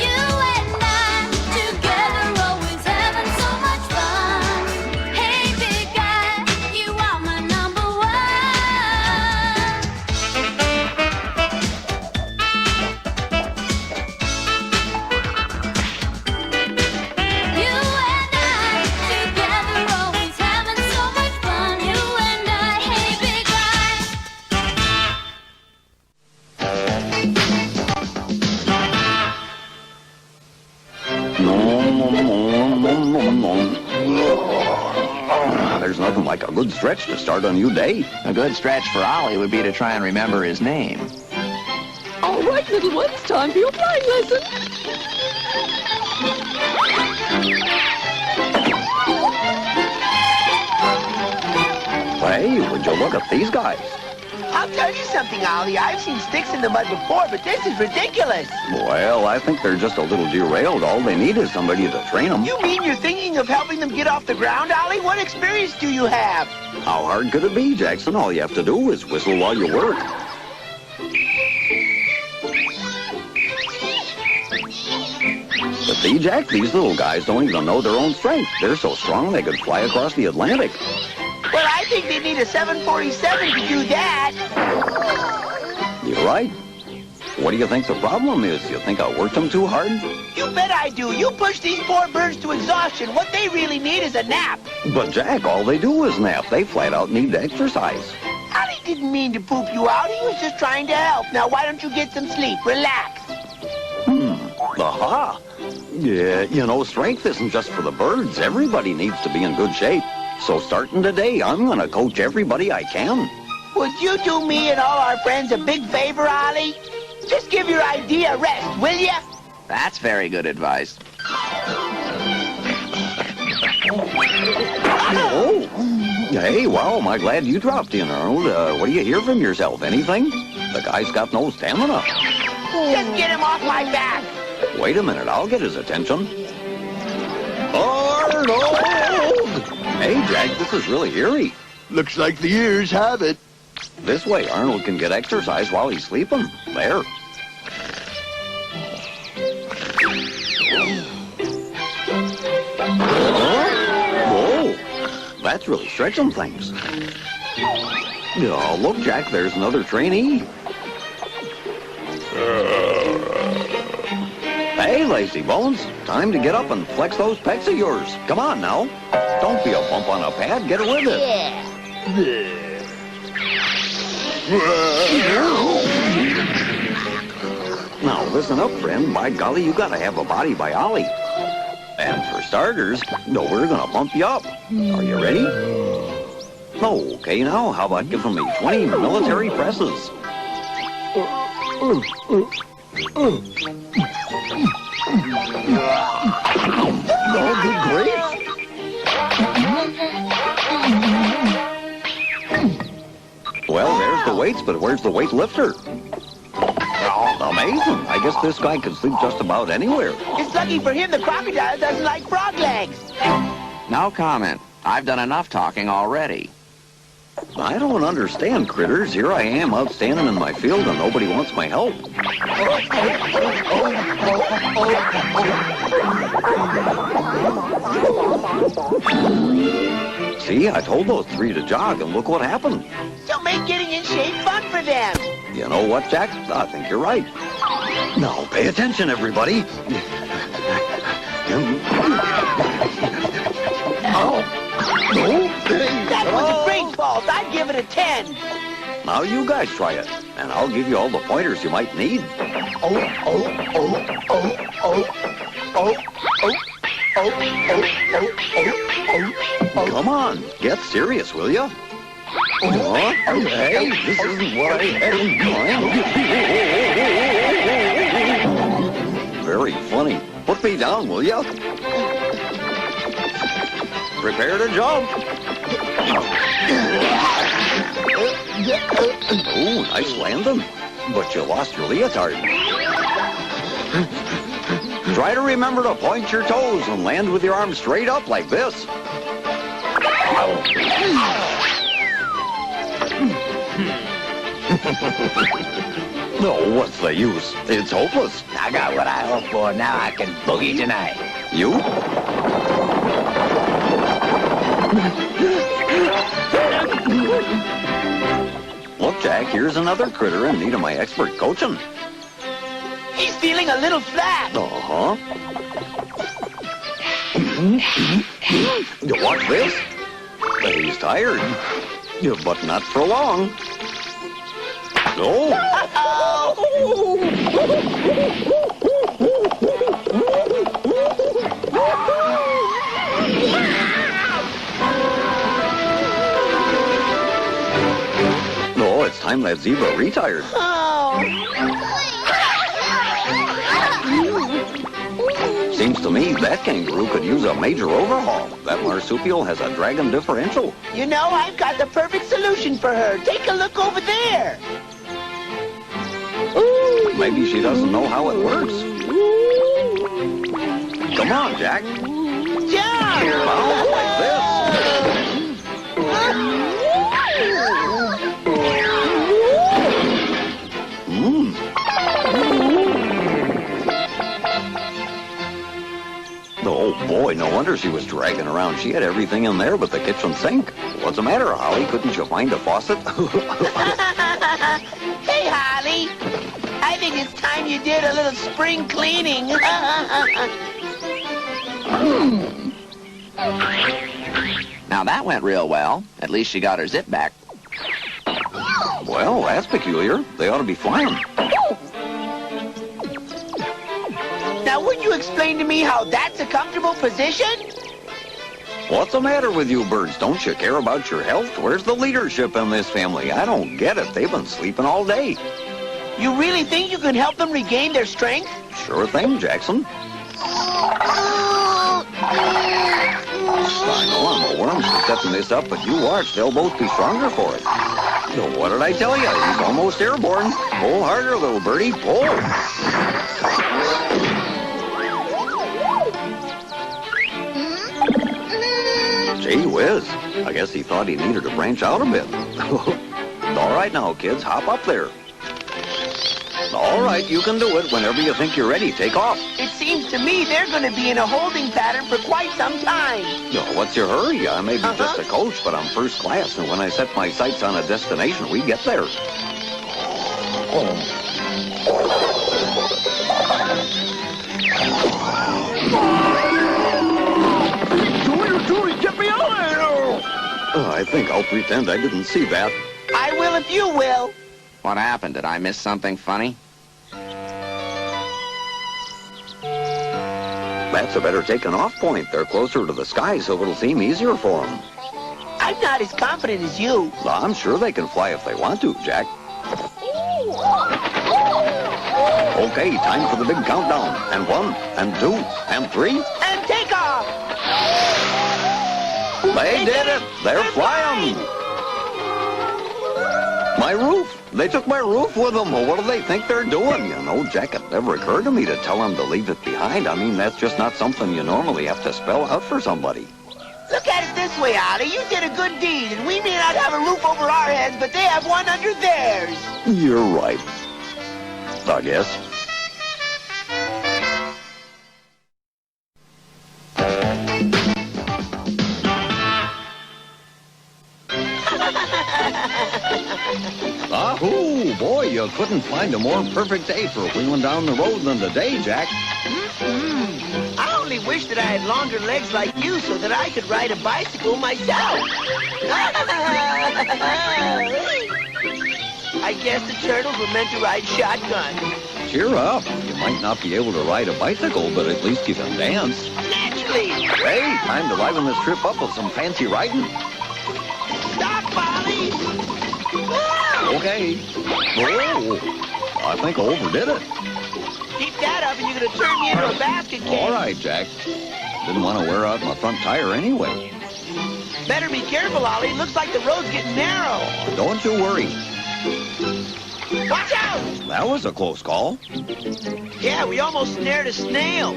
You and I together always having so much fun. Hey big guy, you are my number one. You and I together always having so much fun. You and I, hey big guy. There's nothing like a good stretch to start a new day. A good stretch for Ollie would be to try and remember his name. All right, little one, it's time for your flying lesson. Hey, would you look at these guys? How I'll tell you something, Ollie. I've seen sticks in the mud before, but this is ridiculous. Well, I think they're just a little derailed. All they need is somebody to train them. You mean you're thinking of helping them get off the ground, Ollie? What experience do you have? How hard could it be, Jackson? All you have to do is whistle while you work. But see, Jack, these little guys don't even know their own strength. They're so strong they could fly across the Atlantic. Well, I think they need a 747 to do that. You're right. What do you think the problem is? You think I worked them too hard? You bet I do. You push these poor birds to exhaustion. What they really need is a nap. But, Jack, all they do is nap. They flat out need to exercise. Ollie didn't mean to poop you out. He was just trying to help. Now, why don't you get some sleep? Relax. Aha! Yeah, you know, strength isn't just for the birds. Everybody needs to be in good shape. So starting today, I'm going to coach everybody I can. Would you do me and all our friends a big favor, Ollie? Just give your idea a rest, will ya? That's very good advice. Oh! Hey, wow, am I glad you dropped in, Arnold. What do you hear from yourself? Anything? The guy's got no stamina. Just get him off my back. Wait a minute, I'll get his attention. Arnold! Hey, Jack, this is really eerie. Looks like the ears have it. This way, Arnold can get exercise while he's sleeping. There. Whoa! That's really stretching things. Oh, look, Jack, there's another trainee. Hey, lazy bones. Time to get up and flex those pecs of yours. Come on now. Don't be a bump on a pad. Get with it. Now, listen up, friend. By golly, you gotta have a body by Ollie. And for starters, we're gonna bump you up. Are you ready? Okay, now, how about giving me 20 military presses? Oh, good grief. Well, there's the weights, but where's the weightlifter? Amazing. I guess this guy can sleep just about anywhere. It's lucky for him the crocodile doesn't like frog legs. No comment. I've done enough talking already. I don't understand, critters. Here I am out standing in my field and nobody wants my help. See, I told those three to jog and look what happened. So make getting in shape fun for them. You know what, Jack? I think you're right. Now, pay attention, everybody. That was a great vault. I'd give it a 10. Now you guys try it, and I'll give you all the pointers you might need. Come on, get serious, will you? Hey, this isn't what I had in mind. Very funny. Put me down, will you? Prepare to jump. Oh, nice landing. But you lost your leotard. Try to remember to point your toes and land with your arms straight up like this. No, what's the use? It's hopeless. I got what I hoped for. Now I can boogie tonight. You? Look, Jack, here's another critter in need of my expert coaching. He's feeling a little flat. Uh-huh. You watch this? He's tired. Yeah, but not for long. No. No, it's time that zebra retired. Seems to me that kangaroo could use a major overhaul. That marsupial has a dragon differential. You know, I've got the perfect solution for her. Take a look over there. Maybe she doesn't know how it works. Come on, Jack. Jump! Bounce like this. Oh, boy, no wonder she was dragging around. She had everything in there but the kitchen sink. What's the matter, Holly? Couldn't you find a faucet? Hey, Holly. I think it's time you did a little spring cleaning. Now that went real well. At least she got her zip back. Well, that's peculiar. They ought to be flying. Now, would you explain to me how that's a comfortable position? What's the matter with you birds? Don't you care about your health? Where's the leadership in this family? I don't get it. They've been sleeping all day. You really think you can help them regain their strength? Sure thing, Jackson. I know I'm a worm for setting this up, but you watch. They'll both be stronger for it. So what did I tell you? He's almost airborne. Pull harder, little birdie. Pull. Gee whiz. I guess he thought he needed to branch out a bit. All right now, kids. Hop up there. All right, you can do it. Whenever you think you're ready, take off. It seems to me they're going to be in a holding pattern for quite some time. What's your hurry? I may be just a coach, but I'm first class, and when I set my sights on a destination, we get there. What are you doing? Get me out of here! I think I'll pretend I didn't see that. I will if you will. What happened? Did I miss something funny? That's a better taking off point. They're closer to the sky, so it'll seem easier for them. I'm not as confident as you. Well, I'm sure they can fly if they want to, Jack. Okay, time for the big countdown. And 1, and 2, and 3. And take off! They did it! They're flying! My roof! They took my roof with them. Well, what do they think they're doing? You know, Jack, it never occurred to me to tell them to leave it behind. I mean, that's just not something you normally have to spell out for somebody. Look at it this way, Ollie. You did a good deed, and we may not have a roof over our heads, but they have one under theirs. You're right. I guess. Ahoo! Boy, you couldn't find a more perfect day for wheeling down the road than today, Jack. I only wish that I had longer legs like you so that I could ride a bicycle myself. I guess the turtles were meant to ride shotgun. Cheer up. You might not be able to ride a bicycle, but at least you can dance. Naturally. Hey, time to liven this trip up with some fancy riding. Stop, Ollie. Okay. Oh, I think I overdid it. Keep that up and you're going to turn me into a basket case. All right, Jack. Didn't want to wear out my front tire anyway. Better be careful, Ollie. Looks like the road's getting narrow. Don't you worry. Watch out! That was a close call. Yeah, we almost snared a snail.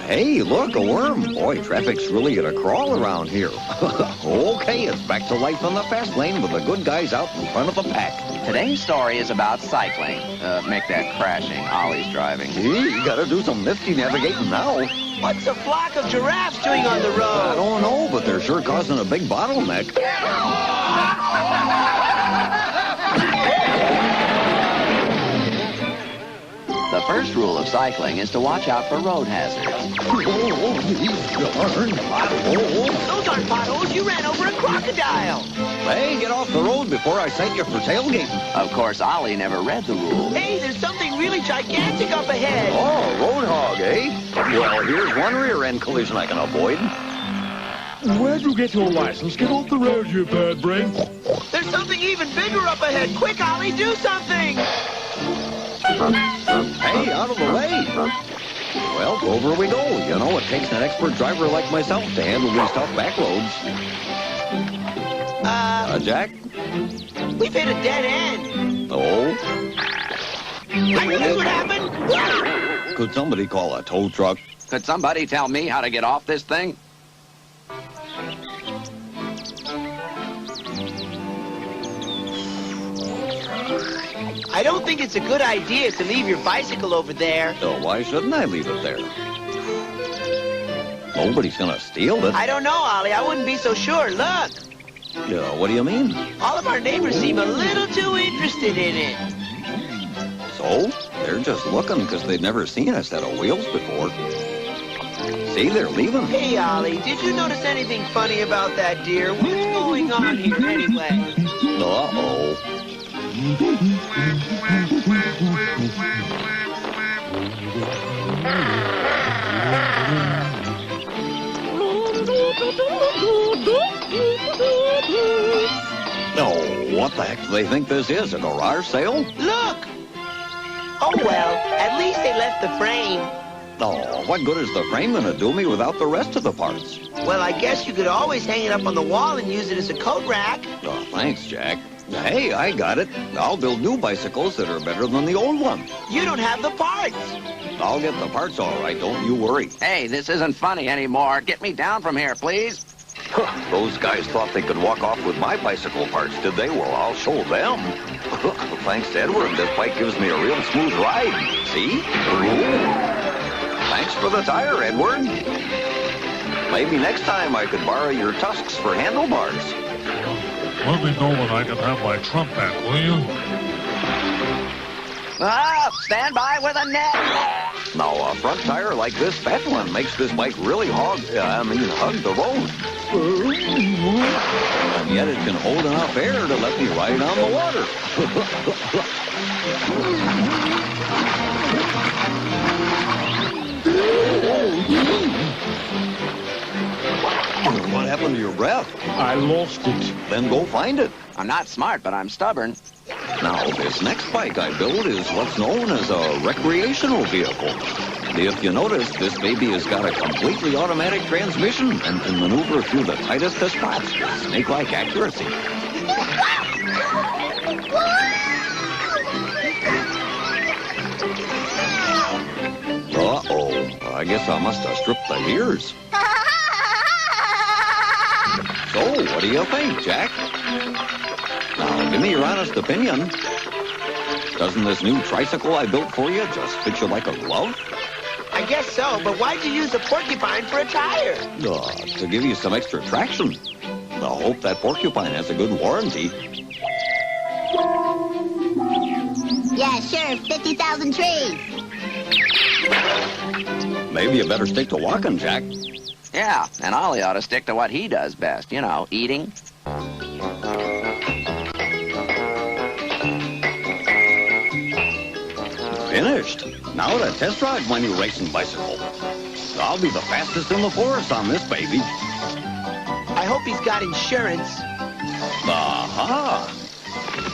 Hey, look, a worm. Boy, traffic's really at a crawl around here. Okay, it's back to life on the fast lane with the good guys out in front of the pack. Today's story is about cycling. Make that crashing. Ollie's driving. Gee, you gotta do some nifty navigating now. What's a flock of giraffes doing on the I road? don't know, but they're sure causing a big bottleneck. The first rule of cycling is to watch out for road hazards. Those aren't potholes. You ran over a crocodile. Hey, get off the road before I cite you for tailgating. Of course, Ollie never read the rule. Hey, there's something really gigantic up ahead. Oh, road hog, eh? Well, here's one rear end collision I can avoid. Where'd you get your license? Get off the road, you bad brain. There's something even bigger up ahead. Quick, Ollie, do something. Hey, out of the way. Well, over we go. You know, it takes an expert driver like myself to handle these tough back roads. Jack? We've hit a dead end. Oh? I knew this would happen. Could somebody call a tow truck? Could somebody tell me how to get off this thing? I don't think it's a good idea to leave your bicycle over there. So why shouldn't I leave it there? Nobody's gonna steal it. I don't know, Ollie. I wouldn't be so sure. Look. What do you mean? All of our neighbors seem a little too interested in it. So? They're just looking because they've never seen a set of wheels before. See, they're leaving. Hey, Ollie, did you notice anything funny about that deer? What's going on here anyway? Uh-oh. Oh, what the heck do they think this is, a garage sale? Look! Oh, well, at least they left the frame. Oh, what good is the frame gonna do me without the rest of the parts? Well, I guess you could always hang it up on the wall and use it as a coat rack. Oh, thanks, Jack. Hey, I got it. I'll build new bicycles that are better than the old one. You don't have the parts. I'll get the parts all right, don't you worry. Hey, this isn't funny anymore. Get me down from here, please. Those guys thought they could walk off with my bicycle parts, did they? Well, I'll show them. Thanks to Edward, this bike gives me a real smooth ride. See? Thanks for the tire, Edward. Maybe next time I could borrow your tusks for handlebars. Let me know when I can have my trunk back, will you? Ah, stand by with a net. Now, a front tire like this fat one makes this bike really hug the road. And yet it can hold enough air to let me ride on the water. What happened to your breath? I lost it. Then go find it. I'm not smart, but I'm stubborn. Now, this next bike I build is what's known as a recreational vehicle. If you notice, this baby has got a completely automatic transmission and can maneuver through the tightest of spots with snake-like accuracy. Uh-oh. I guess I must have stripped the ears. So, what do you think, Jack? Now, give me your honest opinion. Doesn't this new tricycle I built for you just fit you like a glove? I guess so, but why'd you use a porcupine for a tire? To give you some extra traction. I hope that porcupine has a good warranty. Yeah, sure, 50,000 trees. Maybe you better stick to walking, Jack. Yeah, and Ollie ought to stick to what he does best. You know, eating. Finished. Now to test ride my new racing bicycle. I'll be the fastest in the forest on this baby. I hope he's got insurance. Aha!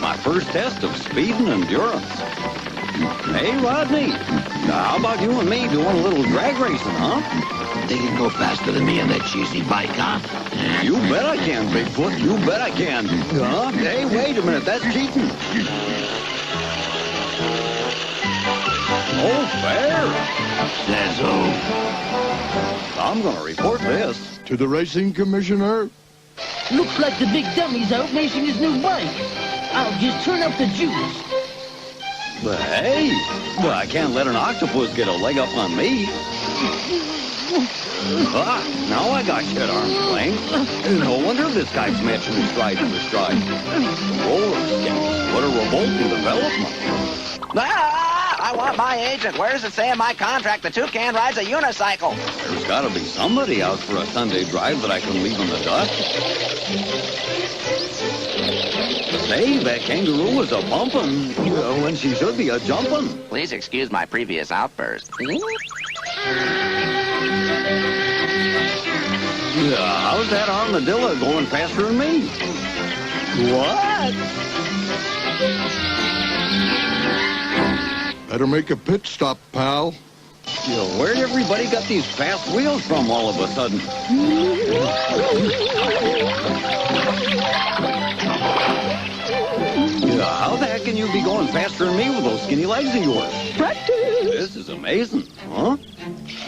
My first test of speed and endurance. Hey, Rodney. How about you and me doing a little drag racing, huh? They can go faster than me on that cheesy bike, huh? You bet I can, Bigfoot. You bet I can. Huh? Hey, wait a minute. That's cheating. No fair. Says who? I'm going to report this. To the racing commissioner? Looks like the big dummy's out racing his new bike. I'll just turn up the juice. But hey, I can't let an octopus get a leg up on me. Now I got shit arms length. No wonder this guy's matching his stride to the stride. Roller skates. What a revolting development. Ah, I want my agent. Where does it say in my contract the toucan rides a unicycle? There's got to be somebody out for a Sunday drive that I can leave in the dust. Say, that kangaroo is a bumpin' when she should be a jumpin'. Please excuse my previous outburst. How's that armadillo going faster than me? What? Better make a pit stop, pal. Yeah, where'd everybody got these fast wheels from all of a sudden? Yeah, how the heck can you be going faster than me with those skinny legs of yours? This is amazing, huh?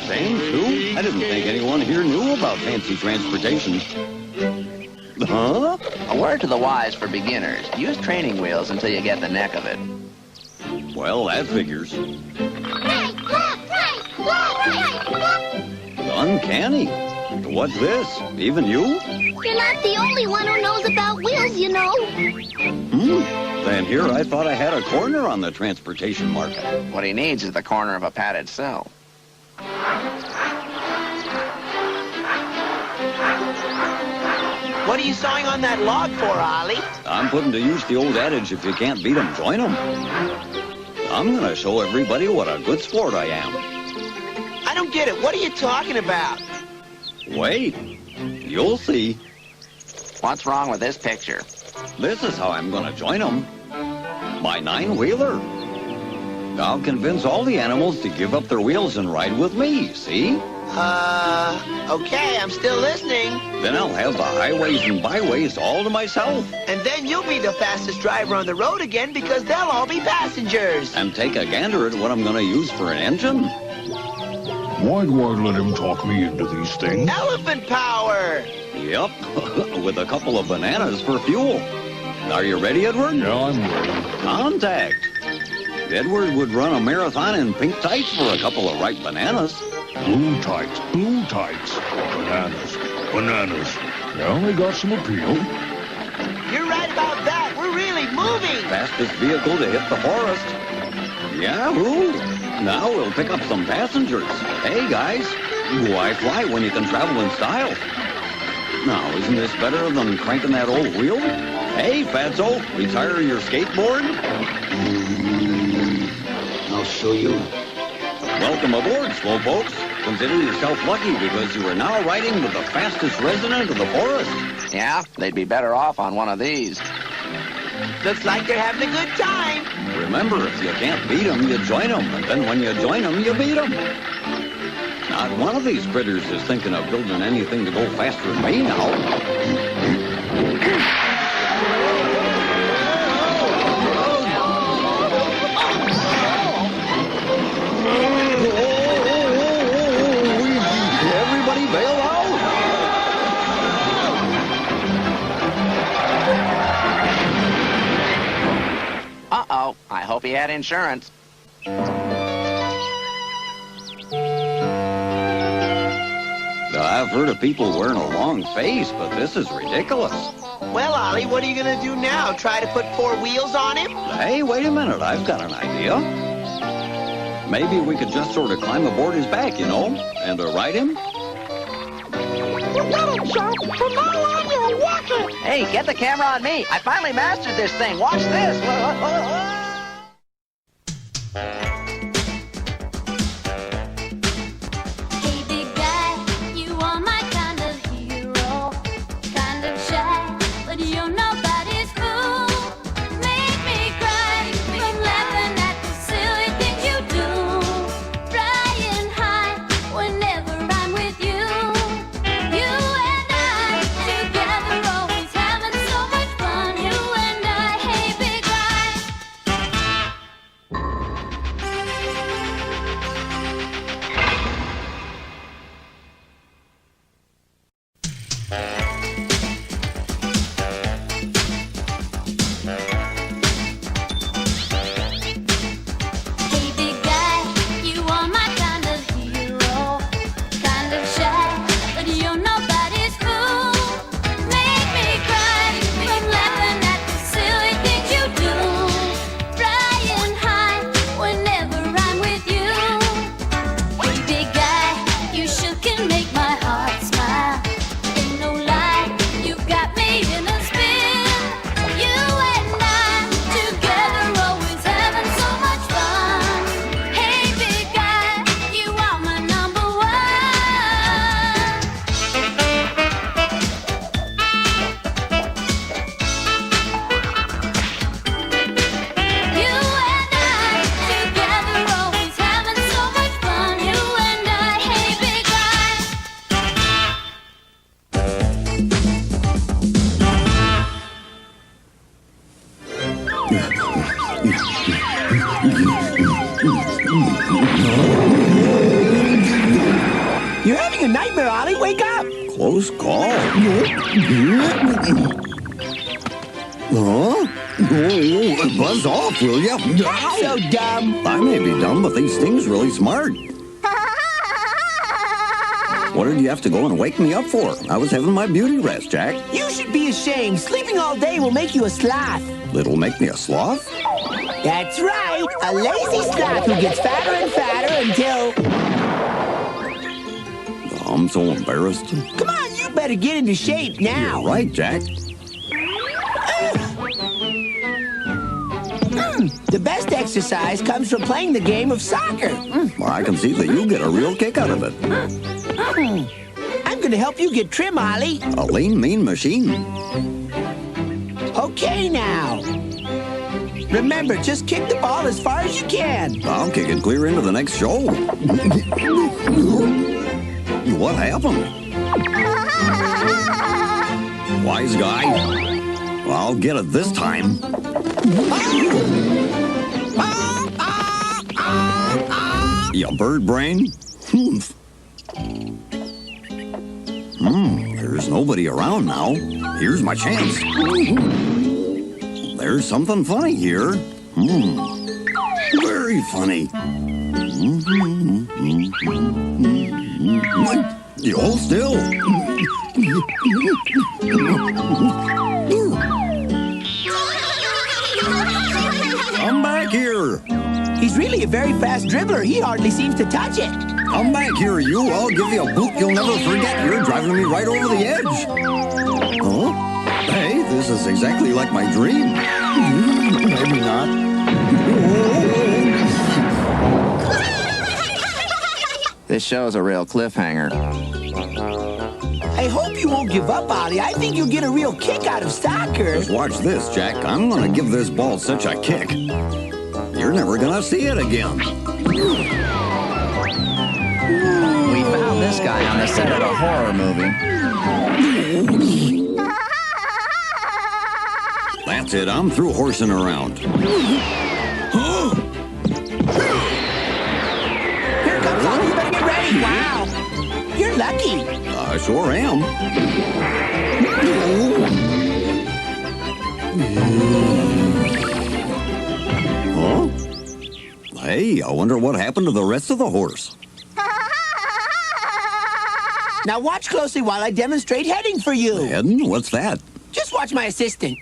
Same, too? I didn't think anyone here knew about fancy transportation. Huh? A word to the wise for beginners. Use training wheels until you get the neck of it. Well, that figures. Right, left, right. Uncanny. What's this? Even you? You're not the only one who knows about wheels, you know. Then here I thought I had a corner on the transportation market. What he needs is the corner of a padded cell. What are you sawing on that log for, Ollie? I'm putting to use the old adage, if you can't beat 'em, join 'em. I'm gonna show everybody what a good sport I am. I don't get it. What are you talking about? Wait, you'll see. What's wrong with this picture? This is how I'm gonna join 'em. My 9-wheeler. I'll convince all the animals to give up their wheels and ride with me, see? Okay, I'm still listening. Then I'll have the highways and byways all to myself. And then you'll be the fastest driver on the road again because they'll all be passengers. And take a gander at what I'm gonna use for an engine. Why do I let him talk me into these things? Elephant power! Yep, with a couple of bananas for fuel. Are you ready, Edward? Yeah, I'm ready. Contact. Edward would run a marathon in pink tights for a couple of ripe bananas. Blue tights, bananas, bananas. Yeah, they got some appeal. You're right about that. We're really moving. Fastest vehicle to hit the forest. Yahoo! Now we'll pick up some passengers. Hey, guys, why fly when you can travel in style? Now, isn't this better than cranking that old wheel? Hey, Fatso, retire your skateboard? I'll show you. Welcome aboard, slowpokes. Consider yourself lucky because you are now riding with the fastest resident of the forest. Yeah, they'd be better off on one of these. Looks like they're having a good time. Remember, if you can't beat 'em, you join 'em. And then when you join 'em, you beat 'em. Not one of these critters is thinking of building anything to go faster than me now. Everybody bail out. Uh-oh, I hope he had insurance. I've heard of people wearing a long face, but this is ridiculous. Well, Ollie, what are you going to do now? Try to put 4 wheels on him? Hey, wait a minute. I've got an idea. Maybe we could just sort of climb aboard his back, you know, and ride him. You got it, Sharp. From now on, you'll walk it. Hey, get the camera on me. I finally mastered this thing. Watch this. Hey, big guy, you are my kind of hero. Kind of shy, but you're nobody's fool. Make me cry from laughing at the silly things you do. Flying high whenever I'm with you. You and I together always having so much fun. You and I, hey, big guy. Hey, big guy, you are my kind of hero. Kind of shy, but you're nobody's fool. Make me cry from laughing at the silly things you do. Flying high whenever I'm with you. Hey, big guy, you sure can make my heart smile. Ain't no lie. there, Ollie. Wake up. Close call. Huh? Oh, buzz off, will ya? So dumb. I may be dumb, but these things really smart. What did you have to go and wake me up for? I was having my beauty rest, Jack. You should be ashamed. Sleeping all day will make you a sloth. It'll make me a sloth? That's right. A lazy sloth who gets fatter and fatter until... I'm so embarrassed. Come on, you better get into shape now. You're right, Jack. The best exercise comes from playing the game of soccer. Well, I can see that you get a real kick out of it. I'm going to help you get trim, Ollie. A lean, mean machine. Okay, now. Remember, just kick the ball as far as you can. I'll kick it clear into the next show. What happened? Wise guy. I'll get it this time. You bird brain. There's nobody around now. Here's my chance. There's something funny here. Very funny. You hold still. Come back here. He's really a very fast dribbler. He hardly seems to touch it. Come back here, you. I'll give you a boot you'll never forget. You're driving me right over the edge. Huh? Hey, this is exactly like my dream. Maybe not. This show's a real cliffhanger. I hope you won't give up, Ollie. I think you'll get a real kick out of soccer. Just watch this, Jack. I'm gonna give this ball such a kick. You're never gonna see it again. We found this guy on the set of a horror movie. That's it. I'm through horsing around. Here comes Ollie. You better get ready. Wow. You're lucky. I sure am. Huh? Hey, I wonder what happened to the rest of the horse. Now watch closely while I demonstrate heading for you. Heading? What's that? Just watch my assistant.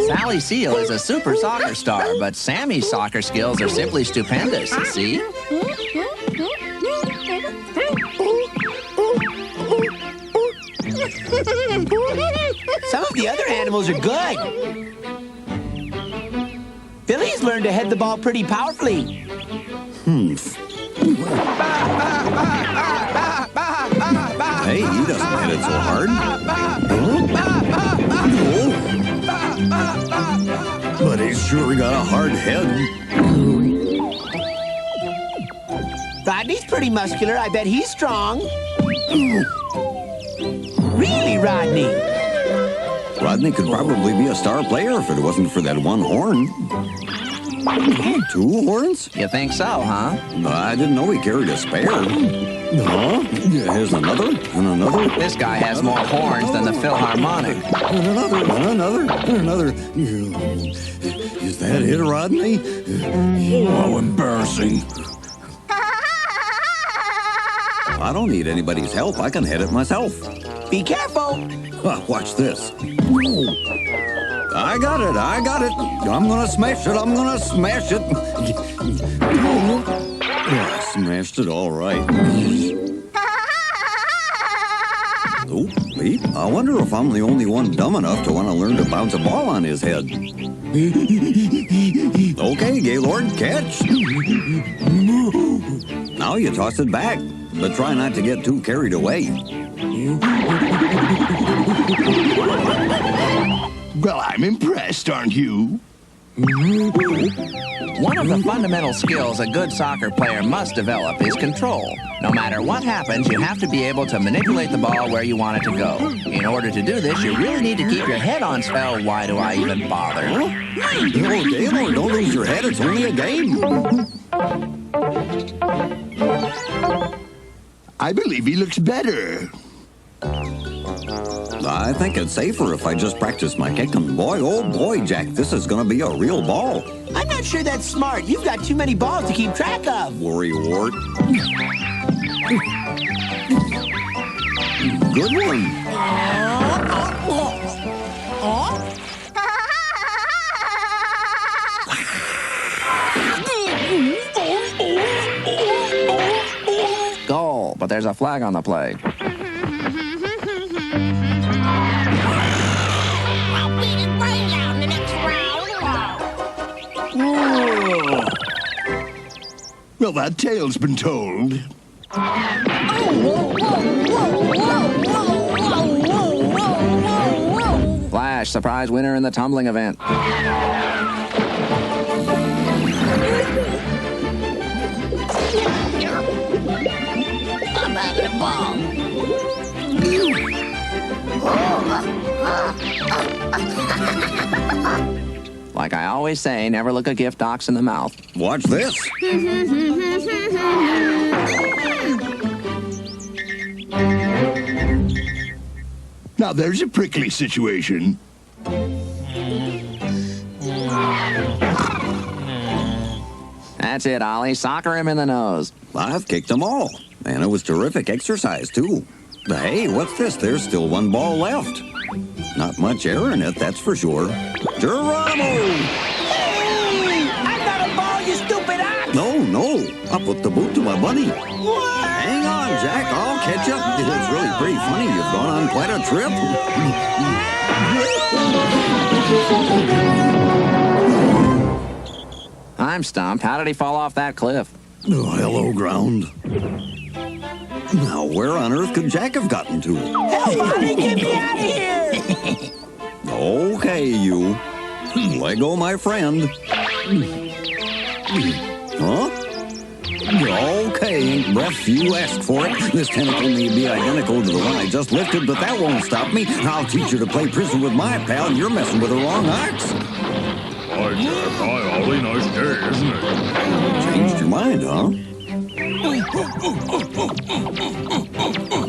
Sally Seal is a super soccer star, but Sammy's soccer skills are simply stupendous, see? Some of the other animals are good. Billy's learned to head the ball pretty powerfully. Hey, he doesn't hit it so hard. But he's sure got a hard head. Rodney's pretty muscular. I bet he's strong. Really, Rodney? Rodney could probably be a star player if it wasn't for that one horn. 2 horns? You think so, huh? I didn't know he carried a spare. Huh? Here's another, and another. This guy has more horns than the Philharmonic. And another, and another, and another. Is that it, Rodney? How embarrassing. I don't need anybody's help. I can head it myself. Be careful. Watch this. I got it. I got it. I'm going to smash it. I'm going to smash it. I smashed it all right. Oh, wait. I wonder if I'm the only one dumb enough to want to learn to bounce a ball on his head. Okay, Gaylord, catch. Now you toss it back, but try not to get too carried away. Well, I'm impressed, aren't you? One of the fundamental skills a good soccer player must develop is control. No matter what happens, you have to be able to manipulate the ball where you want it to go. In order to do this, you really need to keep your head on spell. Why do I even bother? Oh, Gaylord, don't lose your head. It's only a game. I believe he looks better. I think it's safer if I just practice my kicking. Boy, oh boy, Jack, this is going to be a real ball. I'm not sure that's smart. You've got too many balls to keep track of. Worry, Wart. Good one. Goal, but there's a flag on the play. I'll beat his brains out in the next round. Well, that tale's been told. Flash, surprise winner in the tumbling event. I'm having a ball. Like I always say, never look a gift ox in the mouth. Watch this. Now, there's a prickly situation. That's it, Ollie. Socker him in the nose. I've kicked them all. And it was terrific exercise, too. But hey, what's this? There's still one ball left. Not much air in it, that's for sure. Geronimo! Hey! I got a ball, you stupid ox! No. I'll put the boot to my bunny. What? Hang on, Jack. I'll catch up. It's really pretty funny. You've gone on quite a trip. I'm stumped. How did he fall off that cliff? Oh, hello, ground. Now, where on earth could Jack have gotten to? Help, Ollie, get me out of here! Okay, you. Lego, my friend. Huh? Okay, Ink Breath, you asked for it. This tentacle may be identical to the one I just lifted, but that won't stop me. I'll teach you to play prison with my pal. You're messing with the wrong ox. Hi, Jack. Hi, Ollie. Nice day, isn't it? Changed your mind, huh?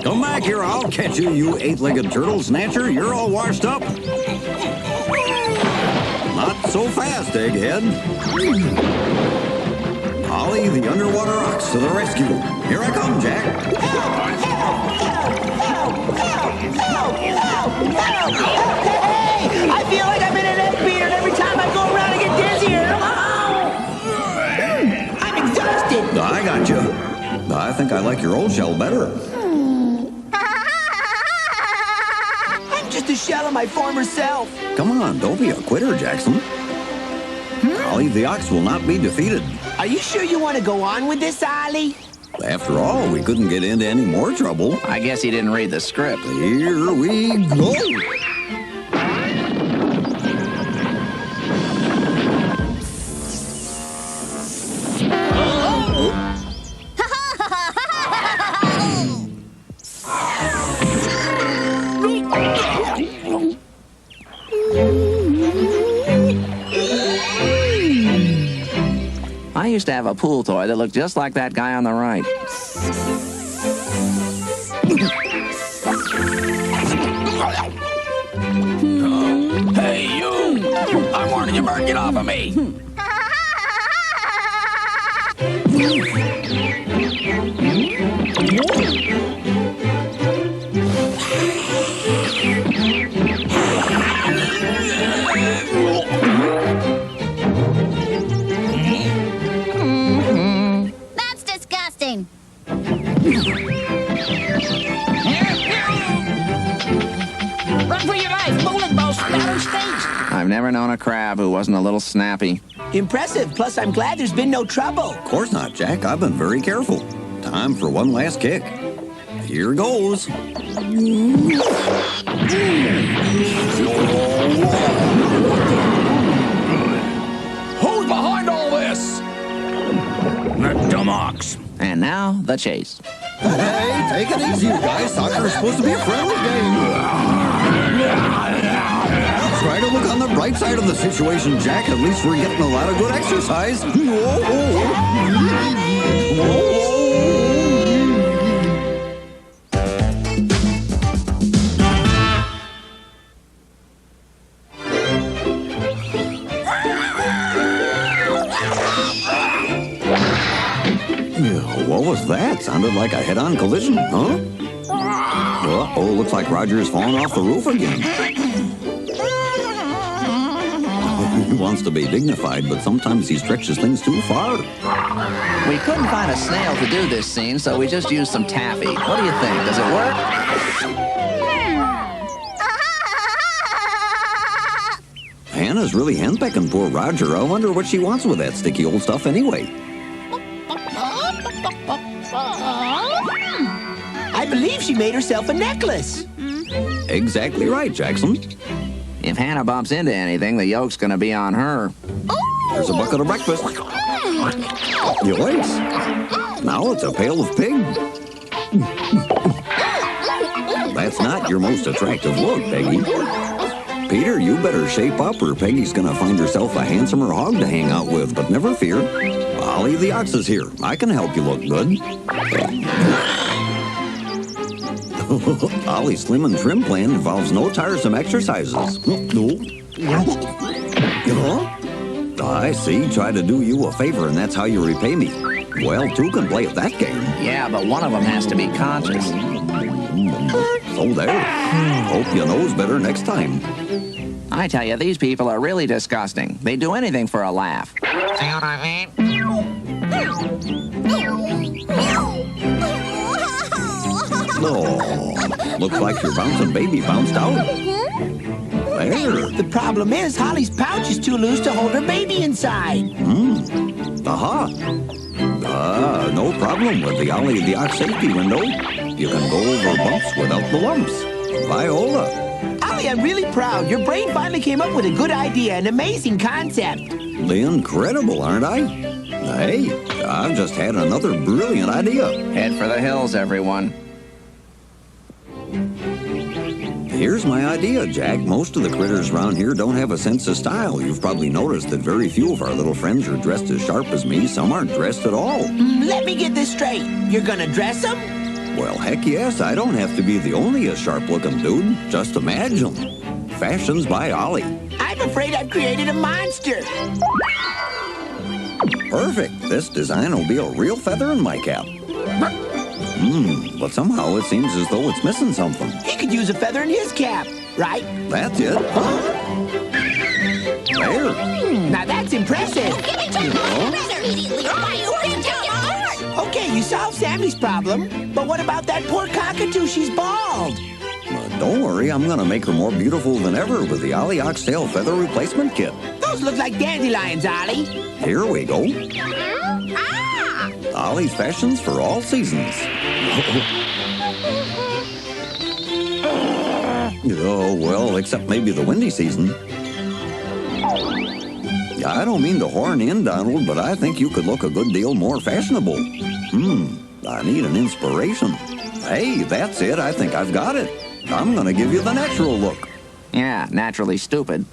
Come back here. I'll catch you, you eight-legged turtle snatcher. You're all washed up. Not so fast, egghead. Ollie, the underwater ox, to the rescue. Here I come, Jack. Hey! I feel like I'm in an egg beater, and every time I go around I get dizzier. I'm exhausted. I got you. I think I like your old shell better. I'm just a shell of my former self. Come on, don't be a quitter, Jackson. Ollie, the ox will not be defeated. Are you sure you want to go on with this, Ollie? After all, we couldn't get into any more trouble. I guess he didn't read the script. Here we go. I used to have a pool toy that looked just like that guy on the right. Hey, you! I'm warning you, Bert. Get off of me! That's disgusting. Run for your life. Bowling ball spatter stinks. I've never known a crab who wasn't a little snappy. Impressive. Plus, I'm glad there's been no trouble. Of course not, Jack. I've been very careful. Time for one last kick. Here goes. And now, the chase. Hey, take it easy, you guys. Soccer is supposed to be a friendly game. Try to look on the bright side of the situation, Jack. At least we're getting a lot of good exercise. What was that? Sounded like a head-on collision, huh? Oh, looks like Roger's fallen off the roof again. He wants to be dignified, but sometimes he stretches things too far. We couldn't find a snail to do this scene, so we just used some taffy. What do you think? Does it work? Hannah's really henpecking poor Roger. I wonder what she wants with that sticky old stuff anyway. I believe she made herself a necklace. Exactly right, Jackson. If Hannah bumps into anything, the yoke's gonna be on her. There's a bucket of breakfast. Yoinks. Now it's a pail of pig. That's not your most attractive look, Peggy. Peter, you better shape up or Peggy's gonna find herself a handsomer hog to hang out with, but never fear. Ollie the ox is here. I can help you look good. Ollie's slim and trim plan involves no tiresome exercises. No. I see. Try to do you a favor, and that's how you repay me. Well, two can play at that game. Yeah, but one of them has to be conscious. So there. Hope you knows better next time. I tell you, these people are really disgusting. They do anything for a laugh. See what I mean? Oh, looks like your bouncing baby bounced out. There. The problem is Holly's pouch is too loose to hold her baby inside. Aha. No problem with the Ollie the Ox safety window. You can go over bumps without the lumps. Viola. Ollie, I'm really proud. Your brain finally came up with a good idea, an amazing concept. Incredible, aren't I? Hey, I've just had another brilliant idea. Head for the hills, everyone. Here's my idea, Jack. Most of the critters around here don't have a sense of style. You've probably noticed that very few of our little friends are dressed as sharp as me. Some aren't dressed at all. Let me get this straight. You're gonna dress them? Well, heck yes. I don't have to be the only sharp-looking dude. Just imagine. Fashions by Ollie. I'm afraid I've created a monster. Perfect. This design will be a real feather in my cap. But somehow it seems as though it's missing something. He could use a feather in his cap, right? That's it. There. Now that's impressive. Give it to me immediately, or you can take it apart. Okay, you solved Sammy's problem, but what about that poor cockatoo? She's bald. Don't worry, I'm going to make her more beautiful than ever with the Ollie Oxtail Feather Replacement Kit. Those look like dandelions, Ollie. Here we go. Ollie's fashions for all seasons. Oh, well, except maybe the windy season. I don't mean to horn in, Donald, but I think you could look a good deal more fashionable. I need an inspiration. Hey, that's it. I think I've got it. I'm going to give you the natural look. Yeah, naturally stupid.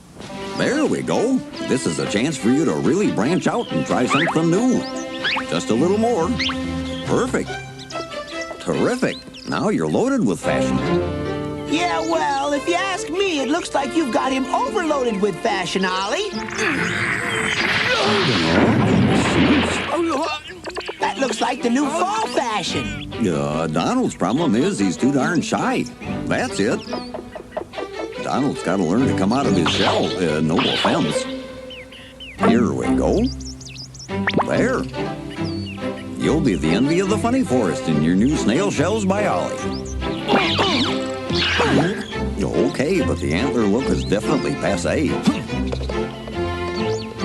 There we go. This is a chance for you to really branch out and try something new. Just a little more. Perfect. Terrific. Now you're loaded with fashion. Yeah, well, if you ask me, it looks like you've got him overloaded with fashion, Ollie. That looks like the new fall fashion. Donald's problem is he's too darn shy. That's it. Donald's got to learn to come out of his shell. No offense. Here we go. There. You'll be the envy of the funny forest in your new snail shells by Ollie. Okay, but the antler look is definitely passé.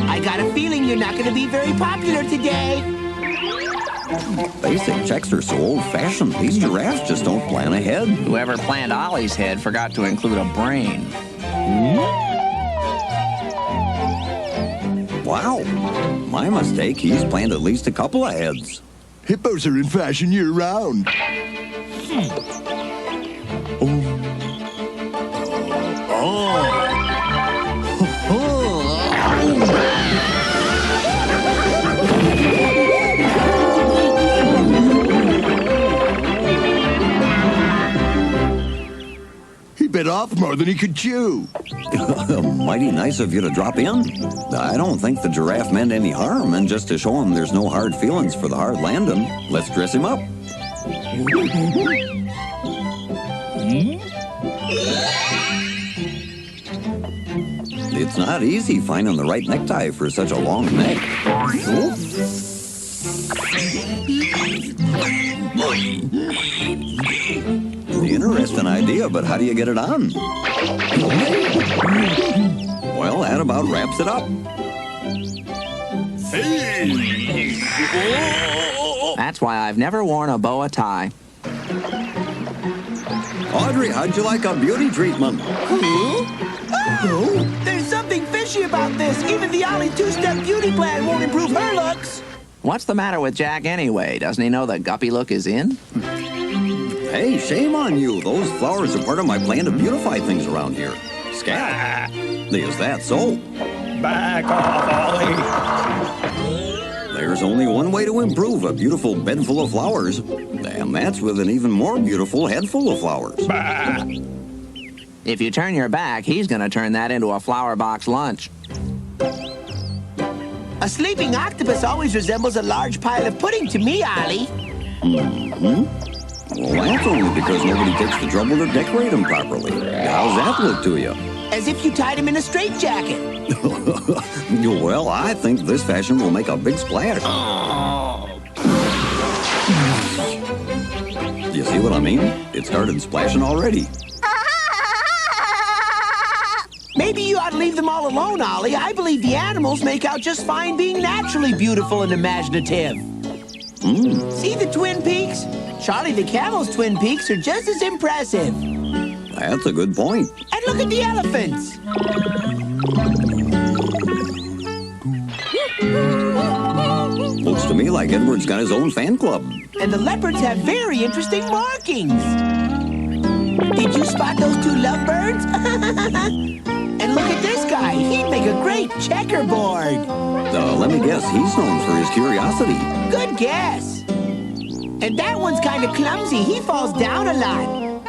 I got a feeling you're not going to be very popular today. Basic checks are so old-fashioned. These giraffes just don't plan ahead. Whoever planned Ollie's head forgot to include a brain. Wow. My mistake. He's planned at least a couple of heads. Hippos are in fashion year-round. He bit off more than he could chew. Mighty nice of you to drop in. I don't think the giraffe meant any harm, and just to show him there's no hard feelings for the hard landing, let's dress him up. It's not easy finding the right necktie for such a long neck. Interesting idea, but how do you get it on? Well, that about wraps it up. That's why I've never worn a boa tie. Audrey, how'd you like a beauty treatment? Oh, there's something fishy about this. Even the Ollie two-step beauty plan won't improve her looks. What's the matter with Jack anyway? Doesn't he know the guppy look is in? Hey, shame on you. Those flowers are part of my plan to beautify things around here. Scat. Is that so? Back off, Ollie. There's only one way to improve a beautiful bed full of flowers, and that's with an even more beautiful head full of flowers. Bah. If you turn your back, he's going to turn that into a flower box lunch. A sleeping octopus always resembles a large pile of pudding to me, Ollie. Mm-hmm. Well, that's only because nobody takes the trouble to decorate them properly. How's that look to you? As if you tied him in a straitjacket. Well, I think this fashion will make a big splash. You see what I mean? It started splashing already. Maybe you ought to leave them all alone, Ollie. I believe the animals make out just fine being naturally beautiful and imaginative. See the Twin Peaks? Charlie the Camel's Twin Peaks are just as impressive. That's a good point. And look at the elephants. Looks to me like Edward's got his own fan club. And the leopards have very interesting markings. Did you spot those two lovebirds? And look at this guy. He'd make a great checkerboard. Let me guess, he's known for his curiosity. Good guess. And that one's kind of clumsy. He falls down a lot.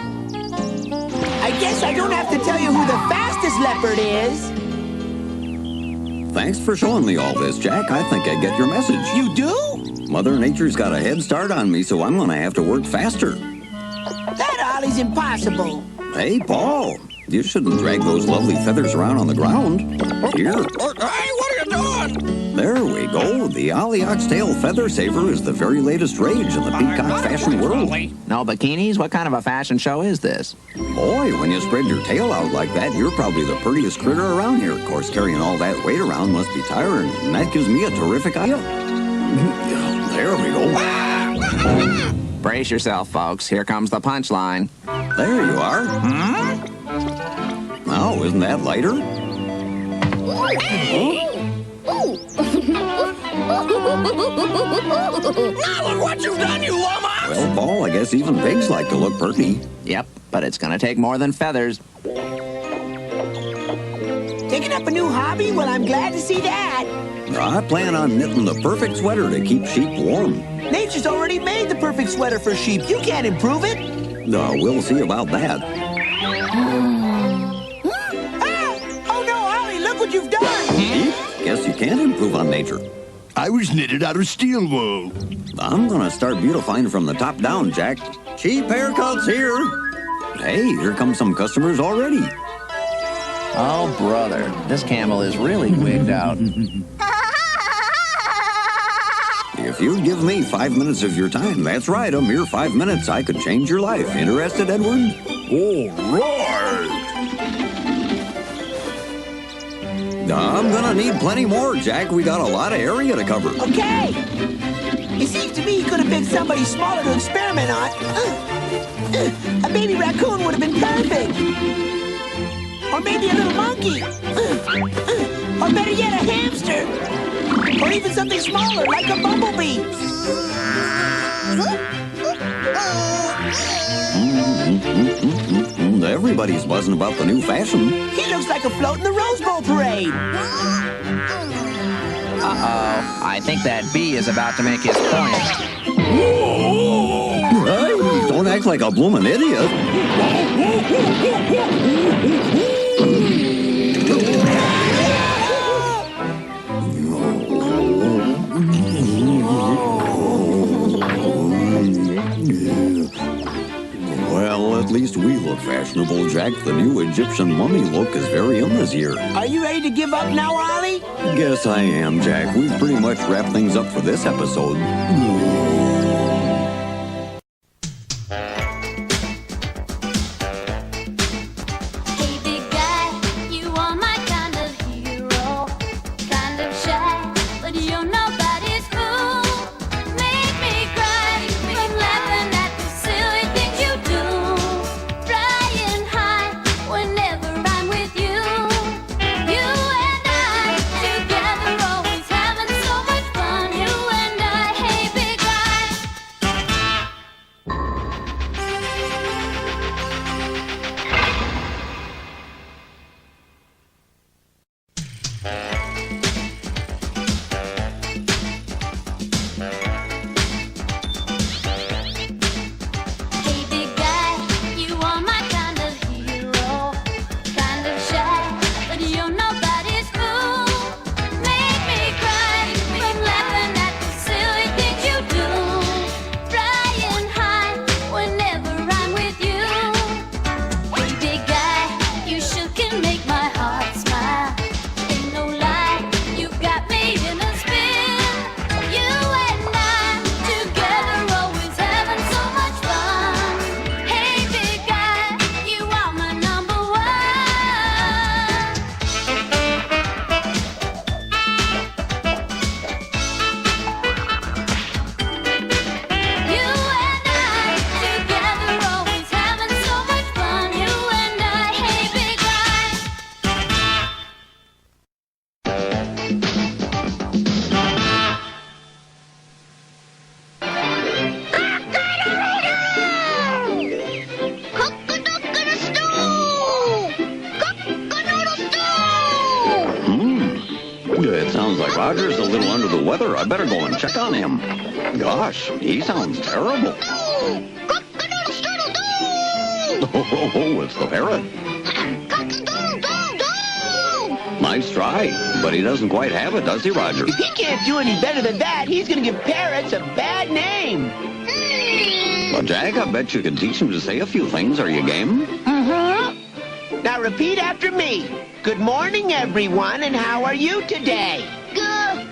I guess I don't have to tell you who the fastest leopard is. Thanks for showing me all this, Jack. I think I get your message. You do? Mother Nature's got a head start on me, so I'm going to have to work faster. That Ollie's impossible. Hey, Paul, you shouldn't drag those lovely feathers around on the ground. Here. Hey, what are you doing? There we go. The Ollie Oxtail Feather Saver is the very latest rage in the peacock fashion world. No bikinis? What kind of a fashion show is this? Boy, when you spread your tail out like that, you're probably the prettiest critter around here. Of course, carrying all that weight around must be tiring, and that gives me a terrific idea. There we go. Brace yourself, folks. Here comes the punchline. There you are. Now, isn't that lighter? Now look what you've done, you lummox! Well, Paul, I guess even pigs like to look pretty. Yep, but it's going to take more than feathers. Taking up a new hobby? Well, I'm glad to see that. I plan on knitting the perfect sweater to keep sheep warm. Nature's already made the perfect sweater for sheep. You can't improve it. We'll see about that. Oh no, Ollie, look what you've done. Guess you can't improve on nature. I was knitted out of steel wool. I'm gonna start beautifying from the top down, Jack. Cheap haircuts here. Hey, here come some customers already. Oh, brother, this camel is really wigged out. If you'd give me 5 minutes of your time, that's right, a mere 5 minutes, I could change your life. Interested, Edward? All right. I'm gonna need plenty more, Jack. We got a lot of area to cover. Okay. It seems to me you could have picked somebody smaller to experiment on. A baby raccoon would have been perfect. Or maybe a little monkey. Or better yet, a hamster. Or even something smaller, like a bumblebee. Everybody's buzzing about the new fashion. He looks like a float in the Rose Bowl parade. Uh-oh. I think that bee is about to make his point. Hey, don't act like a bloomin' idiot. Well, at least we look fashionable, Jack. The new Egyptian mummy look is very in this year. Are you ready to give up now, Ollie? Guess I am, Jack. We've pretty much wrapped things up for this episode. Hey, big guy, you are my kind of hero. Kind of shy, but you're nobody's fool. Make me cry from laughing at the silly things you do. Flying high whenever I'm with you. You and I together always having so much fun. You and I, hey, big guy. Hey, big guy, you are my kind of hero. Kind of shy, but you're nobody's fool. Make me cry from laughing at the silly things you do. Flying high whenever I'm with you. Hey, big guy, you sure can make my heart smile. Ain't no lie, you got me in a spin. You and I together always having so much fun. Hey, big guy, you are my number one. You and I together always having so much fun. You and I, hey, big guy. It sounds like Roger's a little under the weather. I better go and check on him. Gosh, he sounds terrible. Oh, it's the parrot. Nice try, but he doesn't quite have it, does he, Roger? If he can't do any better than that, he's gonna give parrots a bad name. Well, Jack, I bet you can teach him to say a few things. Are you game? Now repeat after me. Good morning, everyone, and how are you today? Good.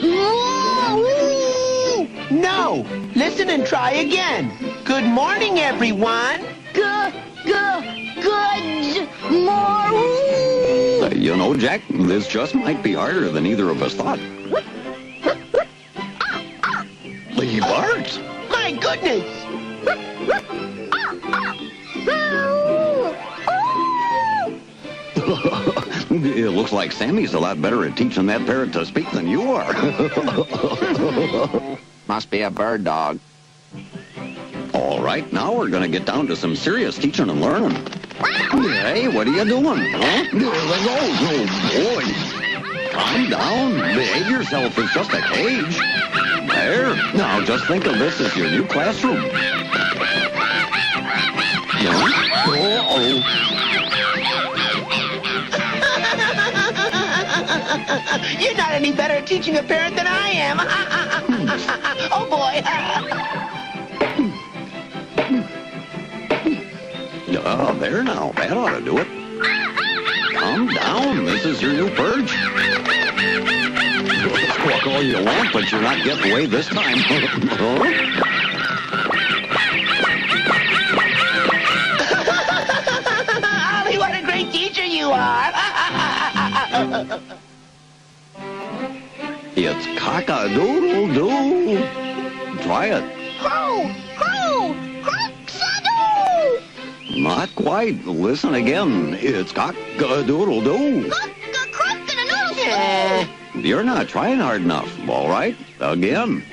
Woo! No, listen and try again. Good morning, everyone. Good. More. Woo! You know, Jack, this just might be harder than either of us thought. He barks. My goodness. It looks like Sammy's a lot better at teaching that parrot to speak than you are. Must be a bird dog. All right, now we're going to get down to some serious teaching and learning. Hey, what are you doing? Huh? Oh, boy. Calm down. Behave yourself. It's just a cage. There. Now, just think of this as your new classroom. Uh-oh. You're not any better at teaching a parrot than I am. Oh, boy. There now. That ought to do it. Calm down. This is your new perch. Walk all you want, but you're not getting away this time. Ollie, what a great teacher you are. It's cock-a-doodle-doo. Try it. Ho! Not quite. Listen again. It's cock-a-doodle-doo. Crook-a-crook-a-doo! You're not trying hard enough. All right, again.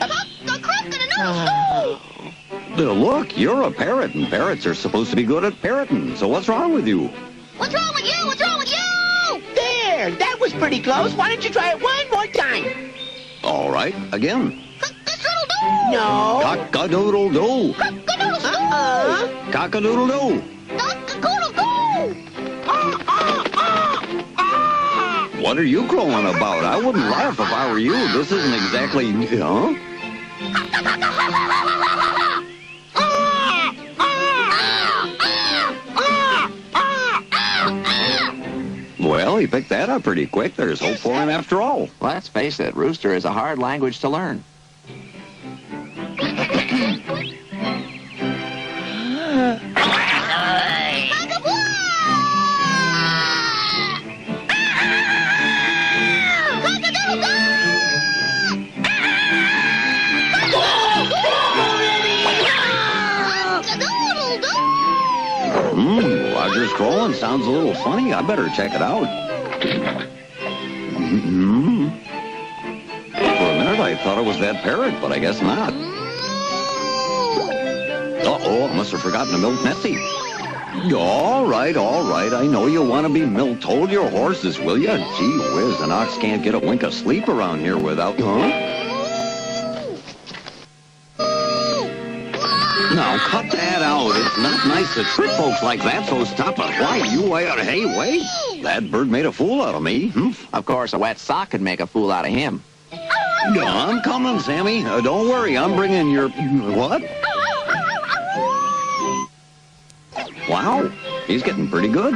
Look, you're a parrot, and parrots are supposed to be good at parroting. So what's wrong with you? What's wrong with you? What's wrong with you? There, that was pretty close. Why don't you try it one more time? All right, again. Cock-a-doodle-doo. No. Cock-a-doodle-doo. Uh-uh. Cock-a-doodle-doo. Cock-a-doodle-doo. What are you crowing about? I wouldn't laugh if I were you. This isn't exactly, huh? Well, he picked that up pretty quick. There's hope for him after all. Let's face it, rooster is a hard language to learn. Roger's crowing sounds a little funny. I better check it out. For a minute, I thought it was that parrot, but I guess not. Uh-oh, I must have forgotten to milk Nessie. All right. I know you want to be milked. Hold your horses, will you? Gee whiz, an ox can't get a wink of sleep around here without... Huh? Now, cut that out. It's not nice to trick folks like that, so stop it. Why, you... Hey, wait. That bird made a fool out of me. Of course, a wet sock could make a fool out of him. I'm coming, Sammy. Don't worry, I'm bringing your... What? Wow, he's getting pretty good.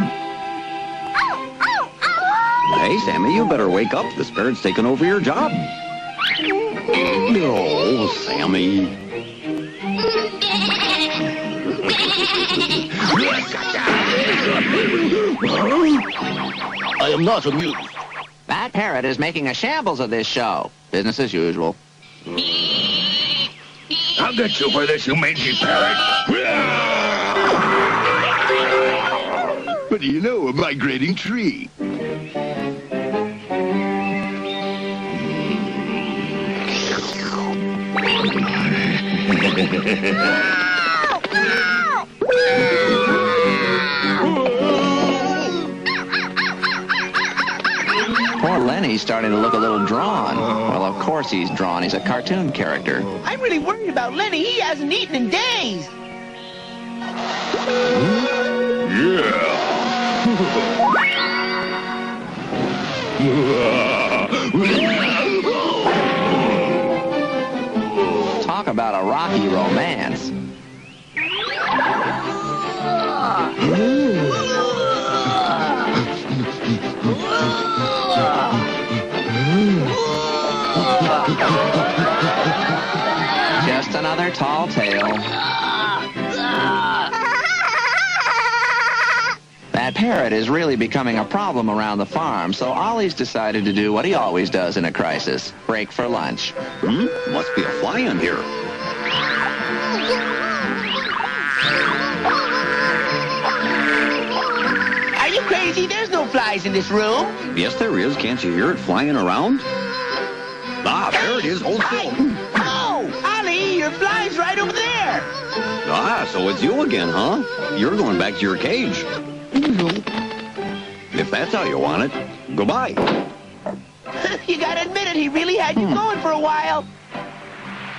Hey, Sammy, you better wake up. This parrot's taking over your job. Oh, Sammy. I am not amused. That parrot is making a shambles of this show. Business as usual. I'll get you for this, you mangy parrot. What do you know, a migrating tree? Poor Lenny's starting to look a little drawn. Well, of course he's drawn. He's a cartoon character. I'm really worried about Lenny. He hasn't eaten in days. Talk about a rocky romance. Just another tall tale. That parrot is really becoming a problem around the farm, so Ollie's decided to do what he always does in a crisis, break for lunch. Must be a fly in here. Are you crazy? There's no flies in this room. Yes, there is. Can't you hear it flying around? Ah, there it is. Hold still. Oh, Ollie, your fly's right over there. Ah, so it's you again, huh? You're going back to your cage. If that's how you want it, goodbye. You gotta admit it, he really had you going for a while.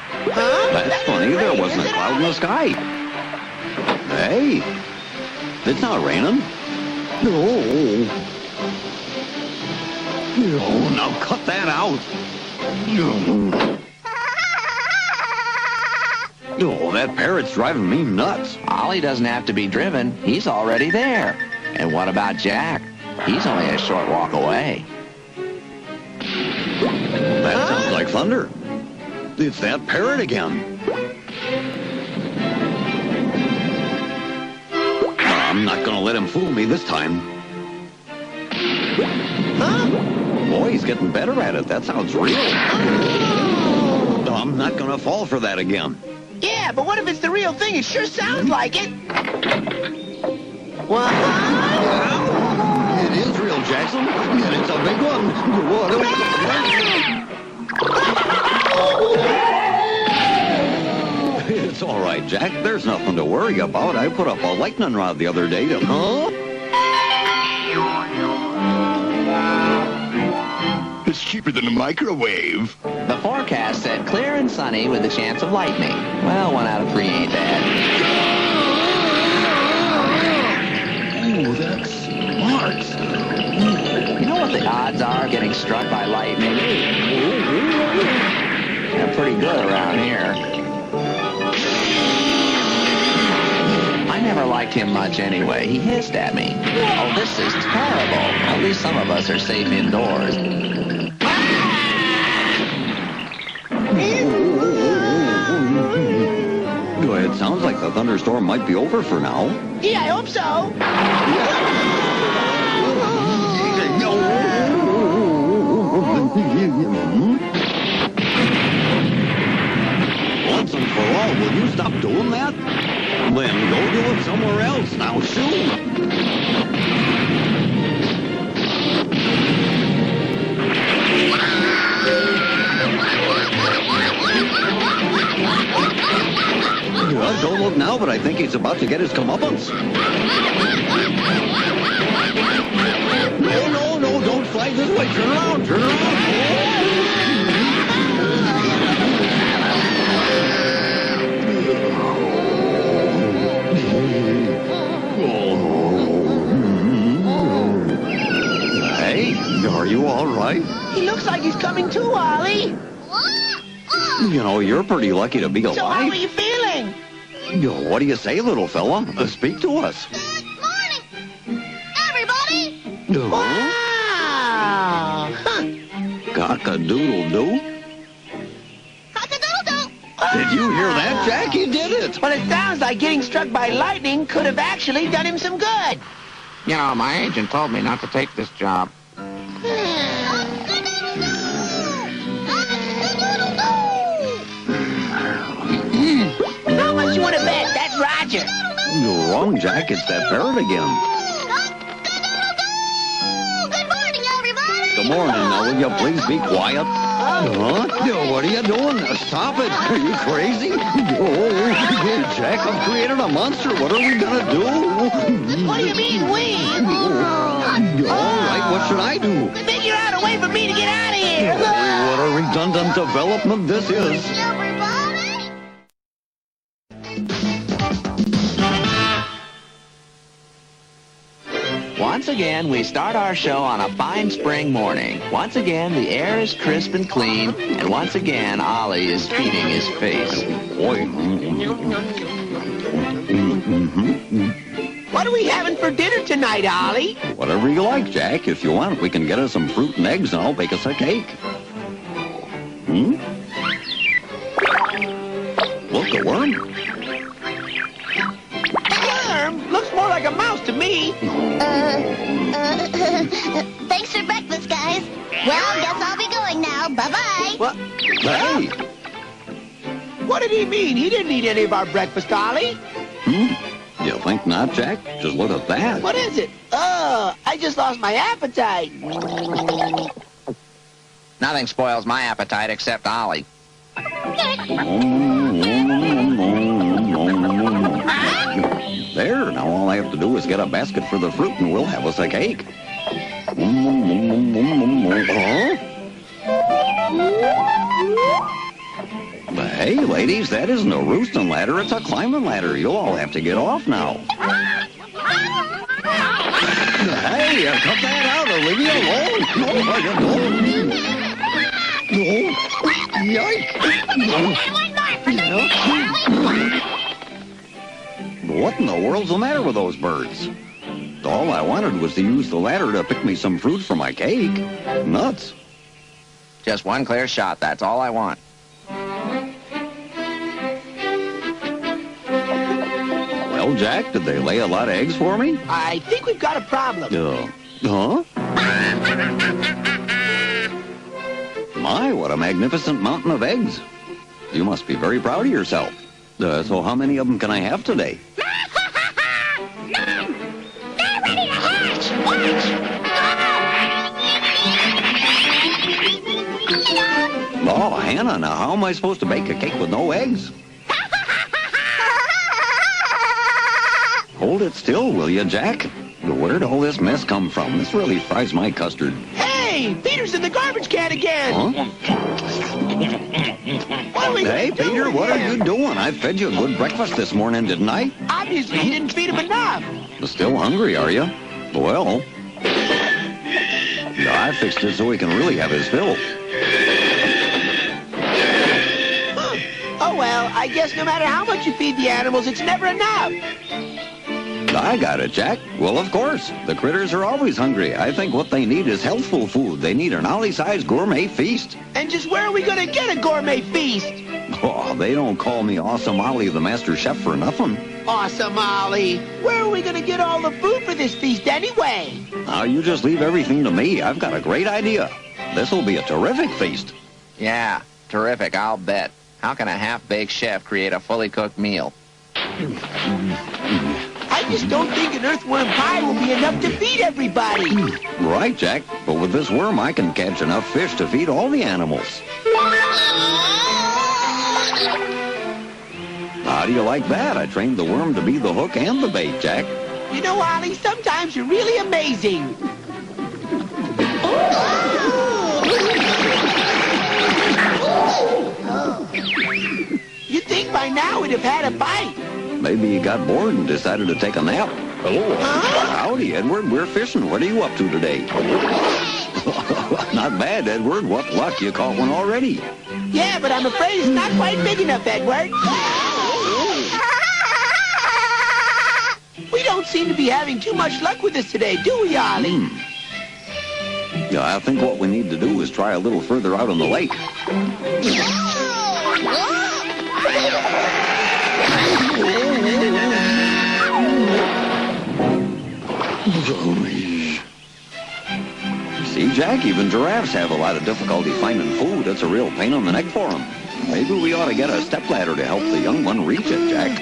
Huh? That's funny. There wasn't a cloud in the sky. Hey, it's not raining. No. Oh, now cut that out. Oh, that parrot's driving me nuts. Ollie doesn't have to be driven. He's already there. And what about Jack? He's only a short walk away. That sounds like thunder. It's that parrot again. I'm not gonna let him fool me this time. Huh? Boy, he's getting better at it. That sounds real. I'm not gonna fall for that again. Yeah, but what if it's the real thing? It sure sounds like it. What? It is real, Jackson. And it's a big one. It's all right, Jack. There's nothing to worry about. I put up a lightning rod the other day to... Huh? It's cheaper than a microwave. The forecast said clear and sunny with a chance of lightning. Well, 1 out of 3 ain't bad. Ooh, that's smart. You know what the odds are of getting struck by lightning? They're pretty good around here. I never liked him much anyway. He hissed at me. Oh, this is terrible. At least some of us are safe indoors. It sounds like the thunderstorm might be over for now. Yeah, I hope so. Once and for all, will you stop doing that? Then go do it somewhere else. Now, shoot. Don't look now, but I think he's about to get his comeuppance. No, don't fly this way. Turn around. Hey, are you all right? He looks like he's coming to, Ollie. You know, you're pretty lucky to be alive. So how are you feeling? What do you say, little fella? Speak to us. Good morning, everybody. Wow! Huh. Cock-a-doodle-doo? Cock-a-doodle-doo. Did you hear that, Jack? He did it. Well, it sounds like getting struck by lightning could have actually done him some good. You know, my agent told me not to take this job. How much you want to bet? That's Roger. You're wrong, Jack. It's that parrot again. Good morning, everybody. Good morning. Now, will you please be quiet? Huh? What are you doing? Stop it. Are you crazy? Oh, Jack, I've created a monster. What are we going to do? What do you mean, we? All right, what should I do? Figure out a way for me to get out of here. What a redundant development this is. Everybody. Once again, we start our show on a fine spring morning. Once again, the air is crisp and clean, and once again, Ollie is feeding his face. Boy. What are we having for dinner tonight, Ollie? Whatever you like, Jack. If you want, we can get us some fruit and eggs, and I'll bake us a cake. Look, a worm. Worm? Looks more like a mouse to me. Thanks for breakfast, guys. Well, guess I'll be going now. Bye-bye. What? Hey. What did he mean? He didn't eat any of our breakfast, Ollie. You think not, Jack? Just look at that. What is it? I just lost my appetite. Nothing spoils my appetite except Ollie. There, now all I have to do is get a basket for the fruit and we'll have us a cake. Hey, ladies, that isn't a roosting ladder, it's a climbing ladder. You'll all have to get off now. Hey, cut that out or leave me alone. No, yikes. What in the world's the matter with those birds? All I wanted was to use the ladder to pick me some fruit for my cake. Nuts. Just one clear shot, that's all I want. Well, Jack, did they lay a lot of eggs for me? I think we've got a problem. Huh? My, what a magnificent mountain of eggs. You must be very proud of yourself. So how many of them can I have today? None. They're ready to hatch. Watch. Oh, Hannah, now how am I supposed to bake a cake with no eggs? Hold it still, will you, Jack? Where'd all this mess come from? This really fries my custard. Hey, Peter's in the garbage can again. Huh? What are we Hey, gonna do Peter, with what are him? you doing? I fed you a good breakfast this morning, didn't I? Obviously, you didn't feed him enough. Still hungry, are you? Well, I fixed it so he can really have his fill. Oh, well, I guess no matter how much you feed the animals, it's never enough. I got it, Jack. Well, of course. The critters are always hungry. I think what they need is healthful food. They need an Ollie-sized gourmet feast. And just where are we going to get a gourmet feast? Oh, they don't call me Awesome Ollie the master chef for nothing. Awesome, Ollie. Where are we going to get all the food for this feast anyway? Now, you just leave everything to me. I've got a great idea. This'll be a terrific feast. Yeah, terrific, I'll bet. How can a half-baked chef create a fully cooked meal? I just don't think an earthworm pie will be enough to feed everybody. Right, Jack. But with this worm, I can catch enough fish to feed all the animals. How do you like that? I trained the worm to be the hook and the bait, Jack. You know, Ollie, sometimes you're really amazing. You'd think by now we'd have had a bite. Maybe he got bored and decided to take a nap. Hello. Howdy, Edward. We're fishing. What are you up to today? Not bad, Edward. What luck. You caught one already. Yeah, but I'm afraid it's not quite big enough, Edward. We don't seem to be having too much luck with this today, do we, Ollie? Yeah, I think what we need to do is try a little further out on the lake. See, Jack, even giraffes have a lot of difficulty finding food. It's a real pain in the neck for them. Maybe we ought to get a stepladder to help the young one reach it, Jack.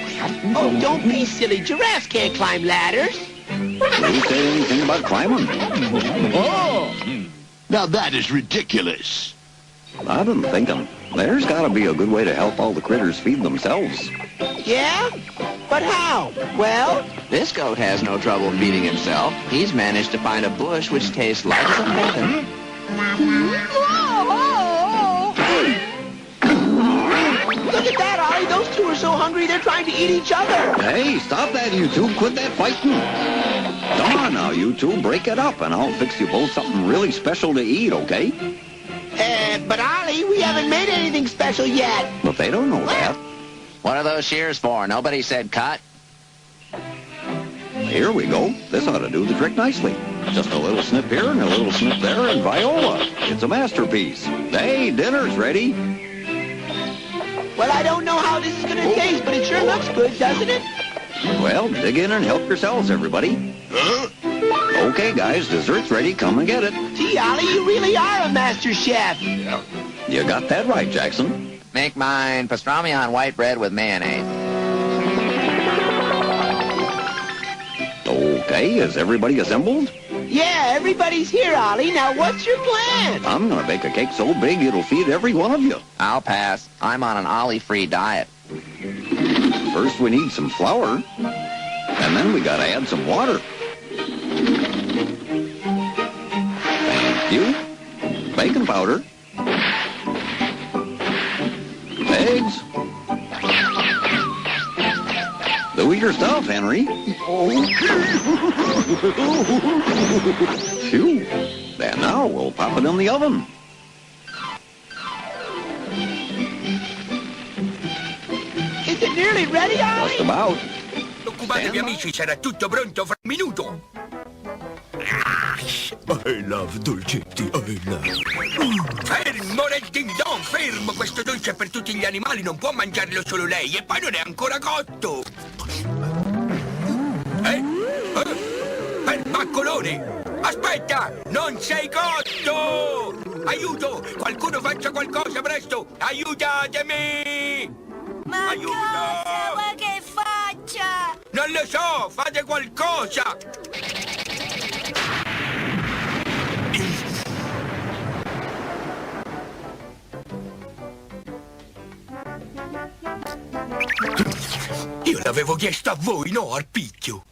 Oh, don't be silly. Giraffes can't climb ladders. Who said anything about climbing? Oh! Now that is ridiculous. I've been thinking, there's got to be a good way to help all the critters feed themselves. Yeah? But how? Well, This goat has no trouble feeding himself. He's managed to find a bush which tastes like a feather. look at that, Ollie. Those two are so hungry they're trying to eat each other. Hey, stop that, you two. Quit that fighting. Come on now, you two. Break it up, and I'll fix you both something really special to eat, okay? But Ollie, we haven't made anything special yet. But they don't know that. What are those shears for? Nobody said cut. Here we go. This ought to do the trick nicely. Just a little snip here and a little snip there, and Viola. It's a masterpiece. Hey, dinner's ready. Well, I don't know how this is going to taste, but it sure looks good, doesn't it? Well, dig in and help yourselves, everybody. Okay, guys, dessert's ready. Come and get it. Gee, Ollie, you really are a master chef. You got that right, Jackson. Make mine pastrami on white bread with mayonnaise. Okay, is everybody assembled? Yeah, everybody's here, Ollie. Now, what's your plan? I'm gonna bake a cake so big it'll feed every one of you. I'll pass. I'm on an Ollie-free diet. First, we need some flour, and then we gotta add some water. Thank you. Baking powder. Eggs. Do your stuff, Henry. Phew. And now we'll pop it in the oven. Is it nearly ready, Ollie? Just about. Occupatevi amici, sarà tutto pronto fra un minuto. I love dolcetti, I love. Fermo, Red Ding Dong, fermo! Questo dolce è per tutti gli animali, non può mangiarlo solo lei, e poi non è ancora cotto! Perbaccolone! Aspetta! Non sei cotto! Aiuto! Qualcuno faccia qualcosa, presto! Aiutatemi! Ma Aiuto! cosa vuoi che faccia? Non lo so! Fate qualcosa! Io l'avevo chiesto a voi, no al picchio.